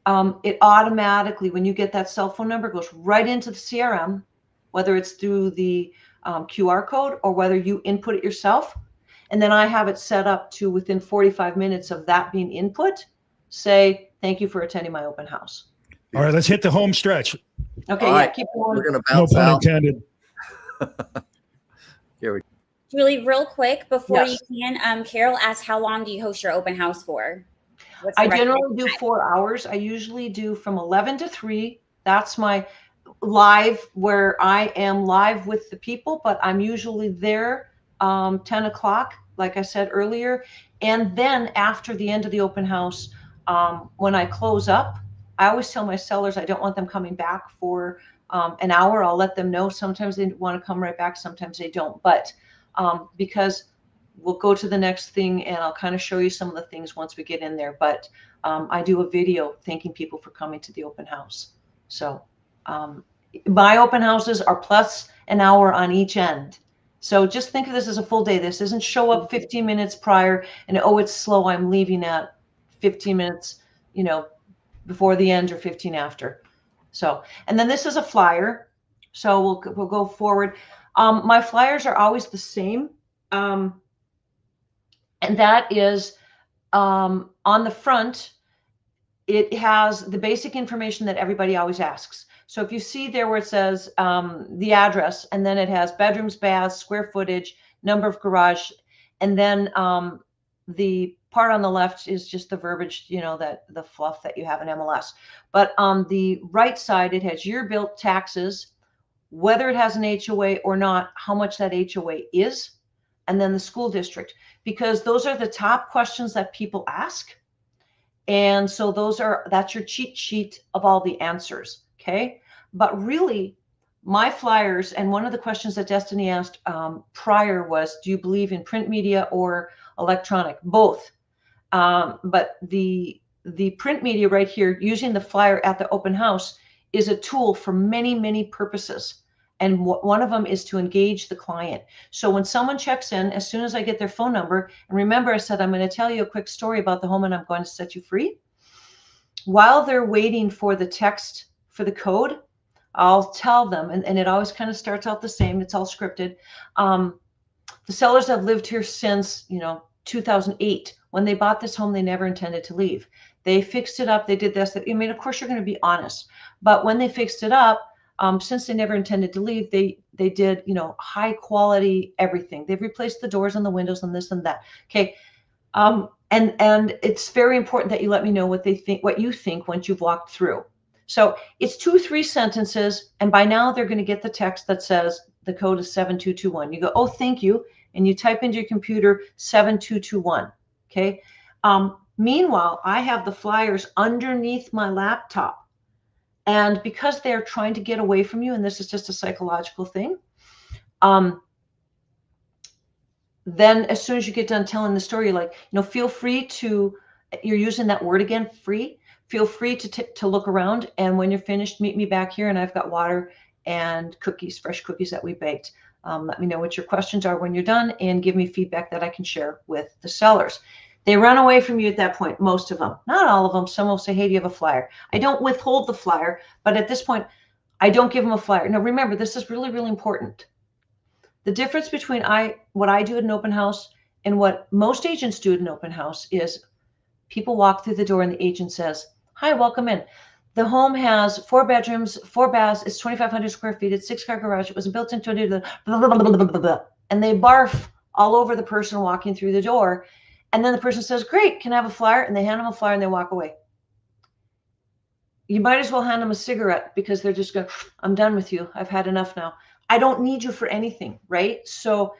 it automatically, when you get that cell phone number, goes right into the CRM, whether it's through the QR code or whether you input it yourself. And then I have it set up to within 45 minutes of that being input, say, thank you for attending my open house. All right, let's hit the home stretch. Okay, yeah, keep going. We're going to bounce No pun out. intended. Here we go. Julie, real quick before Yes. you can, Carol asked, how long do you host your open house for? What's the I generally recommended do time? 4 hours. I usually do from 11 to 3. That's my live, where I am live with the people, but I'm usually there 10 o'clock, like I said earlier. And then after the end of the open house, when I close up, I always tell my sellers I don't want them coming back for an hour. I'll let them know. Sometimes they want to come right back, sometimes they don't. But because we'll go to the next thing and I'll kind of show you some of the things once we get in there. But I do a video thanking people for coming to the open house. So my open houses are plus an hour on each end. So just think of this as a full day. This isn't show up 15 minutes prior and, oh, it's slow, I'm leaving at 15 minutes, before the end or 15 after. So, and then this is a flyer. So we'll go forward. My flyers are always the same. And that is on the front, it has the basic information that everybody always asks. So if you see there where it says the address, and then it has bedrooms, baths, square footage, number of garage, and then the part on the left is just the verbiage, that the fluff that you have in MLS. But on the right side, it has year built, taxes, whether it has an HOA or not, how much that HOA is, and then the school district, because those are the top questions that people ask. And so that's your cheat sheet of all the answers. Okay. But really, my flyers, and one of the questions that Destiny asked prior was, do you believe in print media or electronic? Both. But the print media right here, using the flyer at the open house, is a tool for many, many purposes. And one of them is to engage the client. So when someone checks in, as soon as I get their phone number, and remember I said, I'm going to tell you a quick story about the home and I'm going to set you free. While they're waiting for the text for the code, I'll tell them, and it always kind of starts out the same. It's all scripted. The sellers have lived here since, 2008. When they bought this home, they never intended to leave. They fixed it up. They did this. I mean, of course, you're going to be honest. But when they fixed it up, since they never intended to leave, they did, high quality everything. They've replaced the doors and the windows and this and that. Okay. And it's very important that you let me know what you think once you've walked through. So it's 2-3 sentences. And by now they're going to get the text that says the code is 7221. You go, oh, thank you. And you type into your computer 7221. Okay. Meanwhile, I have the flyers underneath my laptop. And because they're trying to get away from you, and this is just a psychological thing, then as soon as you get done telling the story, feel free to, you're using that word again, free, feel free to look around. And when you're finished, meet me back here. And I've got water and cookies, fresh cookies that we baked. Let me know what your questions are when you're done and give me feedback that I can share with the sellers. They run away from you at that point, most of them. Not all of them. Some will say, hey, do you have a flyer? I don't withhold the flyer, but at this point, I don't give them a flyer. Now, remember, this is really, really important. The difference between what I do at an open house and what most agents do at an open house is people walk through the door and the agent says, Hi, welcome in. The home has 4 bedrooms, 4 baths. It's 2,500 square feet. It's 6-car garage. It was built into a blah, blah, blah, blah, blah, blah, blah. And they barf all over the person walking through the door. And then the person says, great, can I have a flyer? And they hand them a flyer and they walk away. You might as well hand them a cigarette because they're just going, I'm done with you. I've had enough now. I don't need you for anything, right? So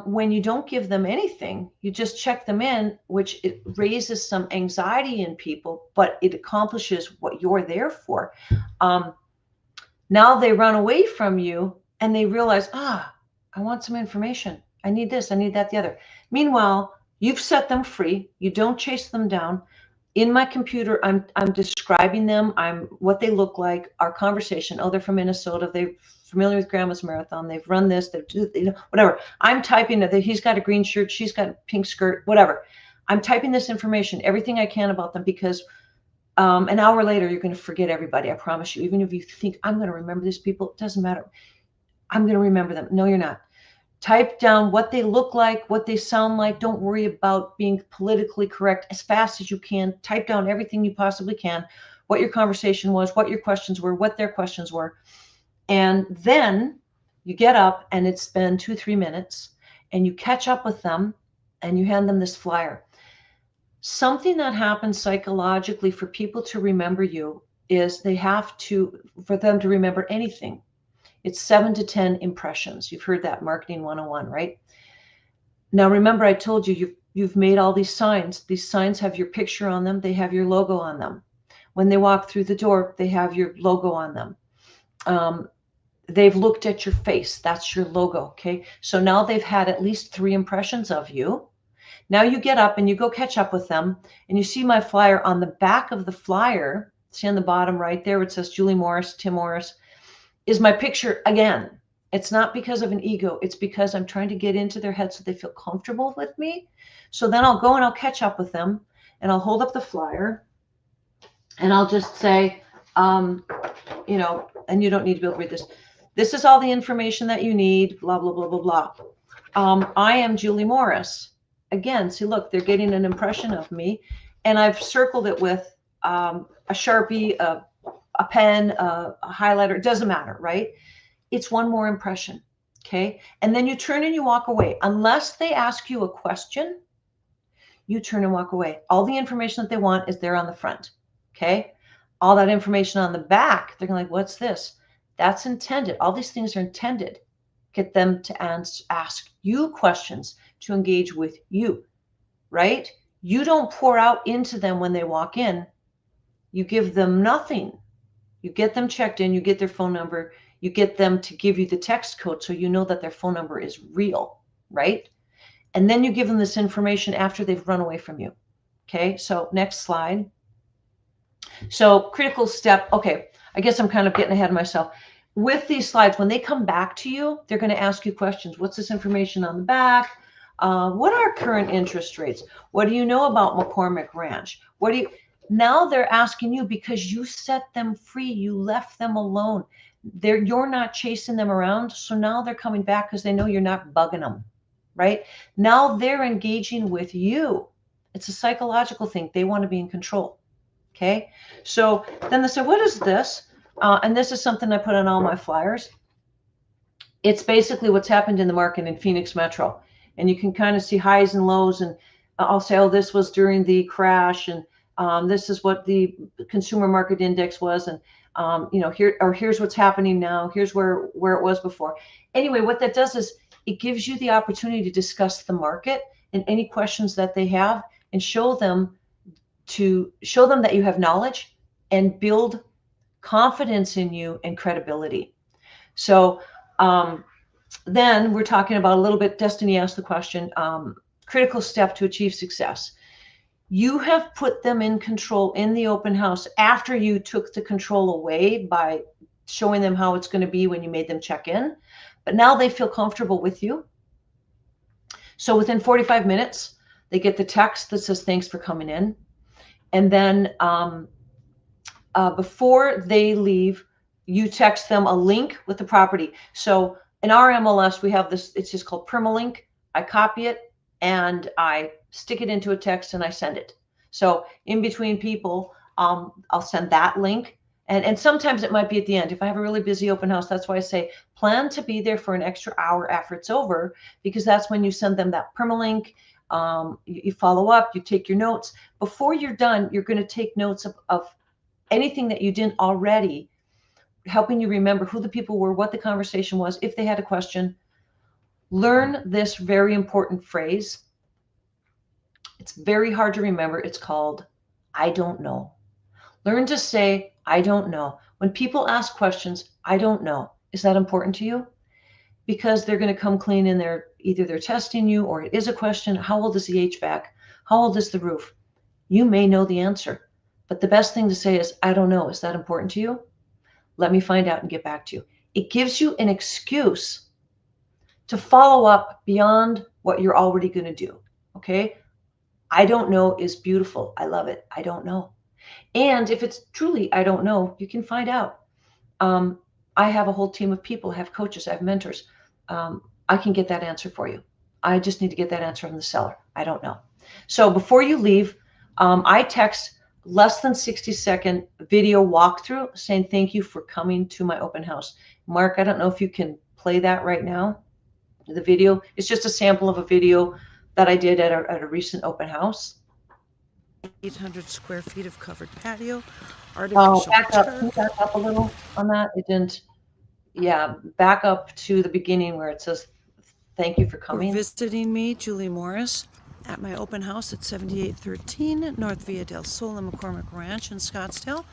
when you don't give them anything, you just check them in, which it raises some anxiety in people, but it accomplishes what you're there for. Now they run away from you and they realize, I want some information. I need this, I need that, the other. Meanwhile, you've set them free. You don't chase them down. In my computer, I'm describing them. I'm what they look like, our conversation. Oh, they're from Minnesota. They're familiar with Grandma's Marathon. They've run this, whatever. I'm typing that he's got a green shirt, she's got a pink skirt, whatever. I'm typing this information, everything I can about them, because an hour later, you're going to forget everybody. I promise you. Even if you think I'm going to remember these people, it doesn't matter. I'm going to remember them. No, you're not. Type down what they look like, what they sound like. Don't worry about being politically correct. As fast as you can, type down everything you possibly can, what your conversation was, what your questions were, what their questions were. And then you get up and it's been 2-3 minutes and you catch up with them and you hand them this flyer. Something that happens psychologically for people to remember you is for them to remember anything, it's 7 to 10 impressions. You've heard that marketing 101, right? Now, remember, I told you, you've made all these signs. These signs have your picture on them. They have your logo on them. When they walk through the door, they have your logo on them. They've looked at your face. That's your logo, okay? So now they've had at least 3 impressions of you. Now you get up and you go catch up with them, and you see my flyer. On the back of the flyer, see on the bottom right there, it says Julie Morris, Tim Morris, is my picture again. It's not because of an ego. It's because I'm trying to get into their head so they feel comfortable with me. So then I'll go and I'll catch up with them and I'll hold up the flyer and I'll just say, and you don't need to be able to read this. This is all the information that you need, blah, blah, blah, blah, blah. I am Julie Morris. Again, see, look, they're getting an impression of me, and I've circled it with a Sharpie, a pen, a highlighter. It doesn't matter, right? It's one more impression, okay? And then you turn and you walk away. Unless they ask you a question, you turn and walk away. All the information that they want is there on the front, okay? All that information on the back, they're like, what's this? That's intended. All these things are intended. Get them to ask you questions, to engage with you, right? You don't pour out into them when they walk in. You give them nothing. You get them checked in, you get their phone number, you get them to give you the text code so you know that their phone number is real, right? And then you give them this information after they've run away from you. Okay, so next slide. So critical step, okay, I guess I'm kind of getting ahead of myself. With these slides, when they come back to you, they're going to ask you questions. What's this information on the back? What are current interest rates? What do you know about McCormick Ranch? Now they're asking you because you set them free. You left them alone. You're not chasing them around. So now they're coming back because they know you're not bugging them, right? Now they're engaging with you. It's a psychological thing. They want to be in control. Okay. So then they say, what is this? And this is something I put on all my flyers. It's basically what's happened in the market in Phoenix Metro. And you can kind of see highs and lows. And I'll say, oh, this was during the crash. And this is what the consumer market index was. And, here's what's happening now. Here's where it was before. Anyway, what that does is it gives you the opportunity to discuss the market and any questions that they have, and show them that you have knowledge and build confidence in you and credibility. So then we're talking about a little bit, Destiny asked the question, critical step to achieve success. You have put them in control in the open house after you took the control away by showing them how it's going to be when you made them check in. But now they feel comfortable with you. So within 45 minutes, they get the text that says, thanks for coming in. And then before they leave, you text them a link with the property. So in our MLS, we have this, it's just called Permalink. I copy it and I stick it into a text and I send it. So in between people, I'll send that link. And sometimes it might be at the end. If I have a really busy open house, that's why I say plan to be there for an extra hour after it's over, because that's when you send them that permalink. You follow up, you take your notes. Before you're done, you're going to take notes of anything that you didn't already, helping you remember who the people were, what the conversation was, if they had a question. Learn this very important phrase. It's very hard to remember. It's called, I don't know. Learn to say, I don't know. When people ask questions, I don't know. Is that important to you? Because they're going to come clean in there. Either they're testing you or it is a question. How old is the HVAC? How old is the roof? You may know the answer, but the best thing to say is, I don't know. Is that important to you? Let me find out and get back to you. It gives you an excuse to follow up beyond what you're already going to do. Okay. I don't know is beautiful. I love it. I don't know. And if it's truly, I don't know, you can find out. I have a whole team of people, I have coaches, I have mentors. I can get that answer for you. I just need to get that answer from the seller. I don't know. So before you leave, I text less than 60-second video walkthrough saying, thank you for coming to my open house. Mark, I don't know if you can play that right now. The video, it's just a sample of a video that I did at a recent open house. 800 square feet of covered patio, artificial Back up. turf. Can you back up a little on that? It didn't. Yeah, back up to the beginning where it says, thank you for For coming. visiting me, Julie Morris, at my open house at 7813 North Via del Sol and McCormick Ranch in Scottsdale.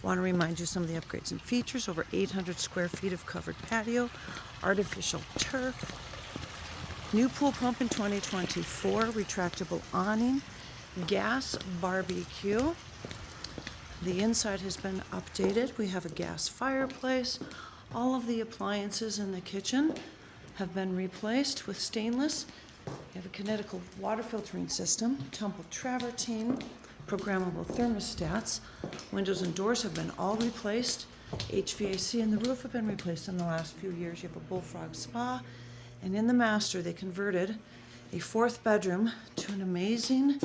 Want to remind you some of the upgrades and features. Over 800 square feet of covered patio, artificial turf, new pool pump in 2024, retractable awning, gas barbecue. The inside has been updated. We have a gas fireplace. All of the appliances in the kitchen have been replaced with stainless. We have a Kinetical water filtering system, tumble travertine, programmable thermostats. Windows and doors have been all replaced. HVAC and the roof have been replaced in the last few years. You have a bullfrog spa. And in the master, they converted a 4th bedroom to an amazing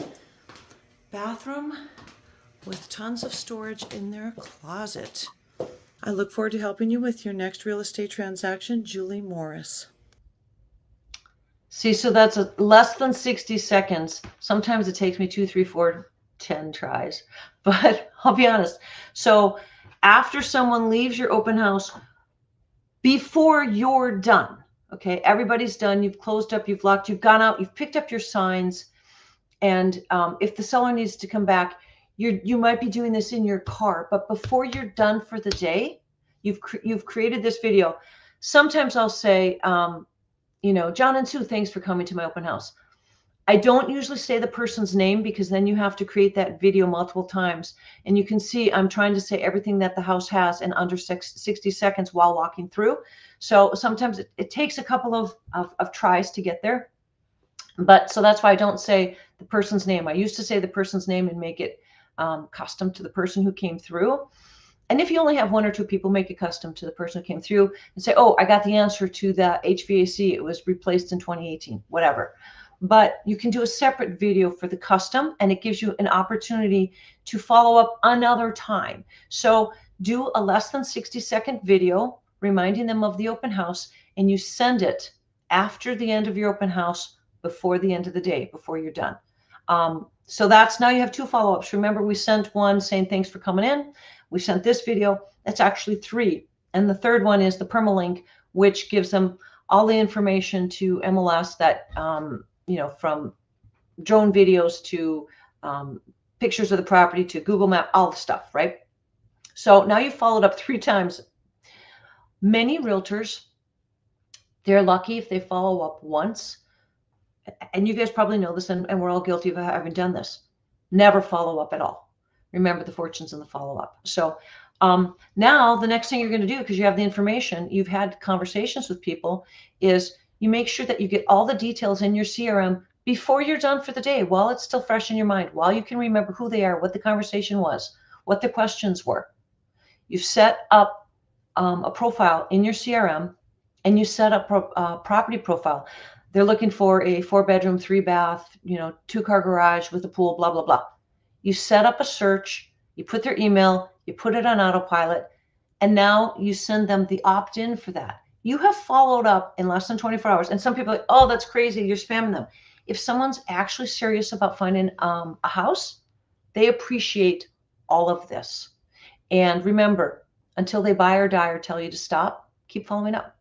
bathroom with tons of storage in their closet. I look forward to helping you with your next real estate transaction. Julie Morris. See, so that's less than 60 seconds. Sometimes it takes me 2, 3, 4, 10 tries, but I'll be honest. So after someone leaves your open house, before you're done, okay, everybody's done, you've closed up, you've locked, you've gone out, you've picked up your signs. And if the seller needs to come back, you might be doing this in your car, but before you're done for the day, you've created this video. Sometimes I'll say, John and Sue, thanks for coming to my open house. I don't usually say the person's name because then you have to create that video multiple times. And you can see I'm trying to say everything that the house has in under 60 seconds while walking through. So sometimes it takes a couple of tries to get there. But so that's why I don't say the person's name. I used to say the person's name and make it custom to the person who came through. And if you only have 1 or 2 people, make it custom to the person who came through and say, oh, I got the answer to the HVAC. It was replaced in 2018, whatever. But you can do a separate video for the custom, and it gives you an opportunity to follow up another time. So do a less than 60-second video reminding them of the open house, and you send it after the end of your open house, before the end of the day, before you're done. So that's, now you have 2 follow-ups. Remember, we sent one saying thanks for coming in. We sent this video. That's actually 3. And the third one is the permalink, which gives them all the information to MLS that, from drone videos to pictures of the property to Google Map, all the stuff, right? So now you've followed up 3 times. Many realtors, they're lucky if they follow up once. And you guys probably know this, and we're all guilty of having done this. Never follow up at all. Remember, the fortune's in the follow-up. So now the next thing you're going to do, because you have the information, you've had conversations with people, is you make sure that you get all the details in your CRM before you're done for the day, while it's still fresh in your mind, while you can remember who they are, what the conversation was, what the questions were. You've set up a profile in your CRM, and you set up a property profile. They're looking for a 4-bedroom, 3-bath, 2-car garage with a pool, blah, blah, blah. You set up a search, you put their email, you put it on autopilot, and now you send them the opt-in for that. You have followed up in less than 24 hours. And some people are like, oh, that's crazy, you're spamming them. If someone's actually serious about finding a house, they appreciate all of this. And remember, until they buy or die or tell you to stop, keep following up.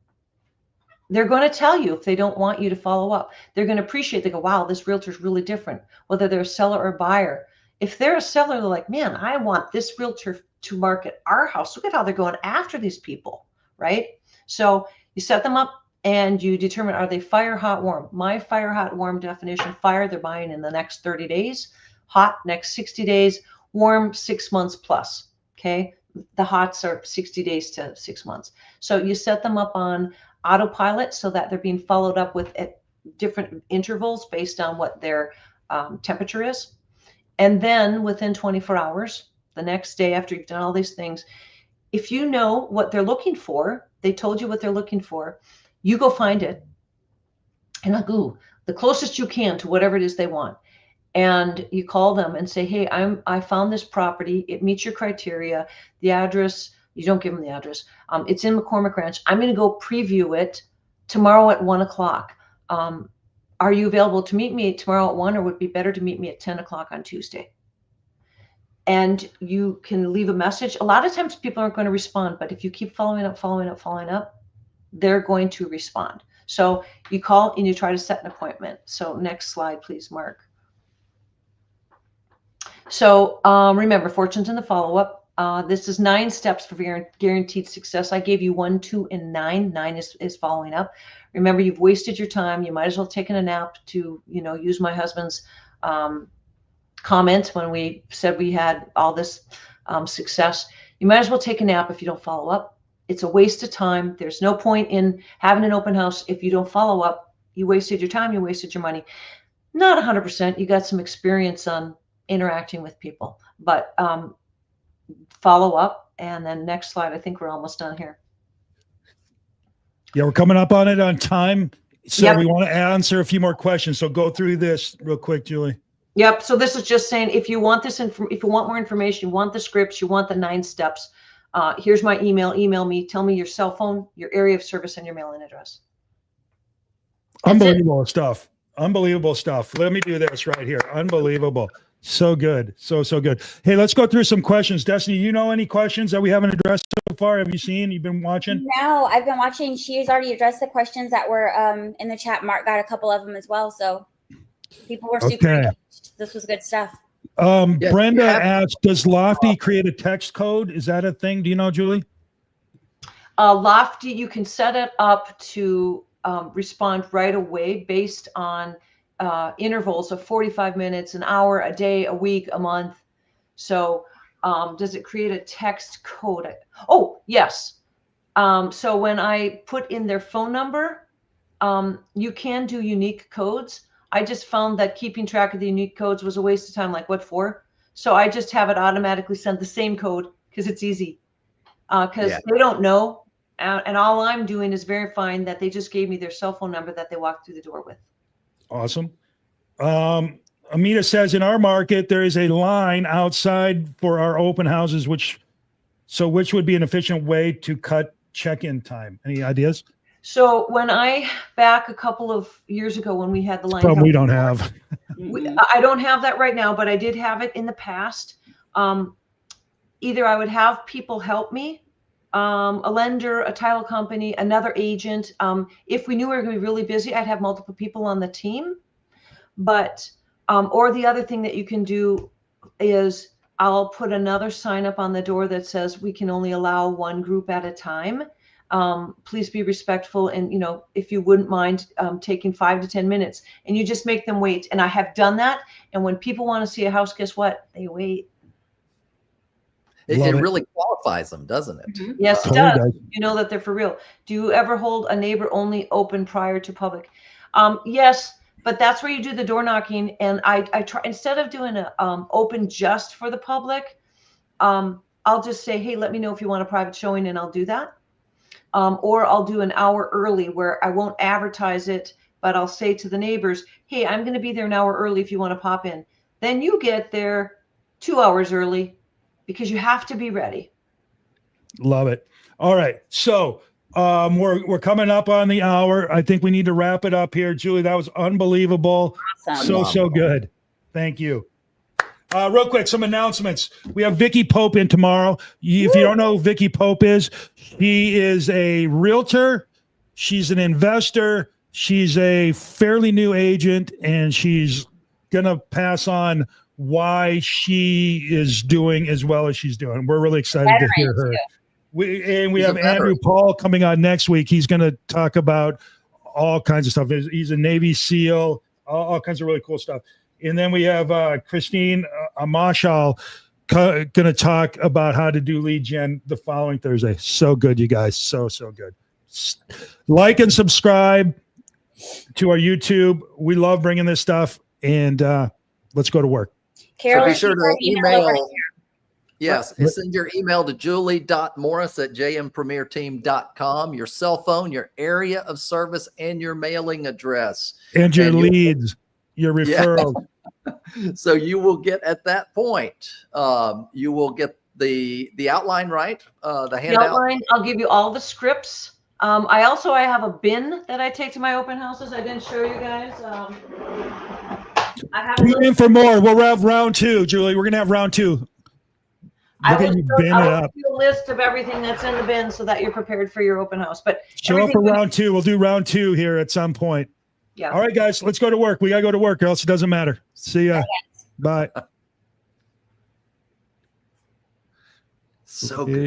They're going to tell you if they don't want you to follow up. They're going to appreciate, they go, wow, this realtor's really different, whether they're a seller or a buyer. If they're a seller, they're like, man, I want this realtor to market our house. Look at how they're going after these people, right? So you set them up and you determine, are they fire, hot, warm? My fire, hot, warm definition: fire, they're buying in the next 30 days, hot, next 60 days, warm, 6 months plus, okay? The hots are 60 days to 6 months. So you set them up on autopilot so that they're being followed up with at different intervals based on what their temperature is. And then within 24 hours, the next day after you've done all these things, if you know what they're looking for, they told you what they're looking for, you go find it and like, ooh, the closest you can to whatever it is they want. And you call them and say, hey, I found this property. It meets your criteria. The address, you don't give them the address. It's in McCormick Ranch. I'm going to go preview it tomorrow at 1 o'clock. Are you available to meet me tomorrow at 1, or would it be better to meet me at 10 o'clock on Tuesday? And you can leave a message. A lot of times people aren't going to respond, but if you keep following up, they're going to respond. So you call and you try to set an appointment. So next slide, please, Mark. So remember, fortune's in the follow-up. This is 9 steps for guaranteed success. I gave you 1, 2, and 9. 9 is following up. Remember, you've wasted your time. You might as well have taken a nap, to use my husband's comment when we said we had all this success. You might as well take a nap if you don't follow up. It's a waste of time. There's no point in having an open house if you don't follow up. You wasted your time. You wasted your money. Not 100%. You got some experience on interacting with people, but follow up. And then next slide. I think we're almost done here. Yeah, we're coming up on it on time. So Yep. we want to answer a few more questions. So go through this real quick, Julie. Yep. So this is just saying, if you want this, if you want more information, you want the scripts, you want the 9 steps, here's my email. Email me. Tell me your cell phone, your area of service, and your mailing address. Unbelievable stuff. Unbelievable stuff. Let me do this right here. Unbelievable. So good. So good. Hey, let's go through some questions. Destiny, you know any questions that we haven't addressed so far? Have you seen? You've been watching? No, I've been watching. She has already addressed the questions that were in the chat. Mark got a couple of them as well. So people were super engaged. This was good stuff. Brenda asked, does Lofty create a text code? Is that a thing? Do you know, Julie? Lofty, you can set it up to respond right away based on intervals of 45 minutes, an hour, a day, a week, a month. So does it create a text code? Oh, yes. So when I put in their phone number, you can do unique codes. I just found that keeping track of the unique codes was a waste of time. Like, what for? So I just have it automatically send the same code because it's easy. Because they don't know. And all I'm doing is verifying that they just gave me their cell phone number that they walked through the door with. Awesome. Amita says, in our market, there is a line outside for our open houses, which would be an efficient way to cut check-in time? Any ideas? So when back a couple of years ago, when we had the line, we don't have. I don't have that right now, but I did have it in the past. Either I would have people help me, a lender, a title company, another agent. If we knew we were going to be really busy, I'd have multiple people on the team. But, or the other thing that you can do is I'll put another sign up on the door that says we can only allow 1 group at a time. Please be respectful. And, if you wouldn't mind taking 5 to 10 minutes, and you just make them wait. And I have done that. And when people want to see a house, guess what? They wait. It really qualifies them, doesn't it? Mm-hmm. Yes, it does. You know that they're for real. Do you ever hold a neighbor only open prior to public? Yes, but that's where you do the door knocking. And I try, instead of doing a open just for the public, I'll just say, hey, let me know if you want a private showing, and I'll do that. Or I'll do an hour early where I won't advertise it, but I'll say to the neighbors, hey, I'm going to be there an hour early if you want to pop in. Then you get there 2 hours early, because you have to be ready. Love it. All right. So we're coming up on the hour. I think we need to wrap it up here. Julie, that was unbelievable. Awesome. So good. Thank you. Real quick, some announcements. We have Vicky Pope in tomorrow. If you don't know who Vicky Pope is, she is a realtor. She's an investor. She's a fairly new agent, and she's going to pass on why she is doing as well as she's doing. We're really excited to hear her. We He's have a Andrew veteran. Paul coming on next week. He's going to talk about all kinds of stuff. He's a Navy SEAL, all kinds of really cool stuff. And then we have Christine Amashal going to talk about how to do lead gen the following Thursday. So good, you guys. So good. Like and subscribe to our YouTube. We love bringing this stuff, and let's go to work. Carol, So be sure to email. over Yes, and send your email to julie.morris@jmpremierteam.com, your cell phone, your area of service, and your mailing address. And your And leads, your referrals. So you will get at that point, you will get the outline, right? The The handout. outline, I'll give you all the scripts. I have a bin that I take to my open houses. I didn't show you guys. I have Tune in for more. We'll have round 2, Julie. We're going to have round 2. Look at you bin it up. give you a list of everything that's in the bin so that you're prepared for your open house. But Show up for round 2. We'll do round 2 here at some point. yeah. All right, guys, let's go to work. We got to go to work, or else it doesn't matter. See ya. Bye. So good.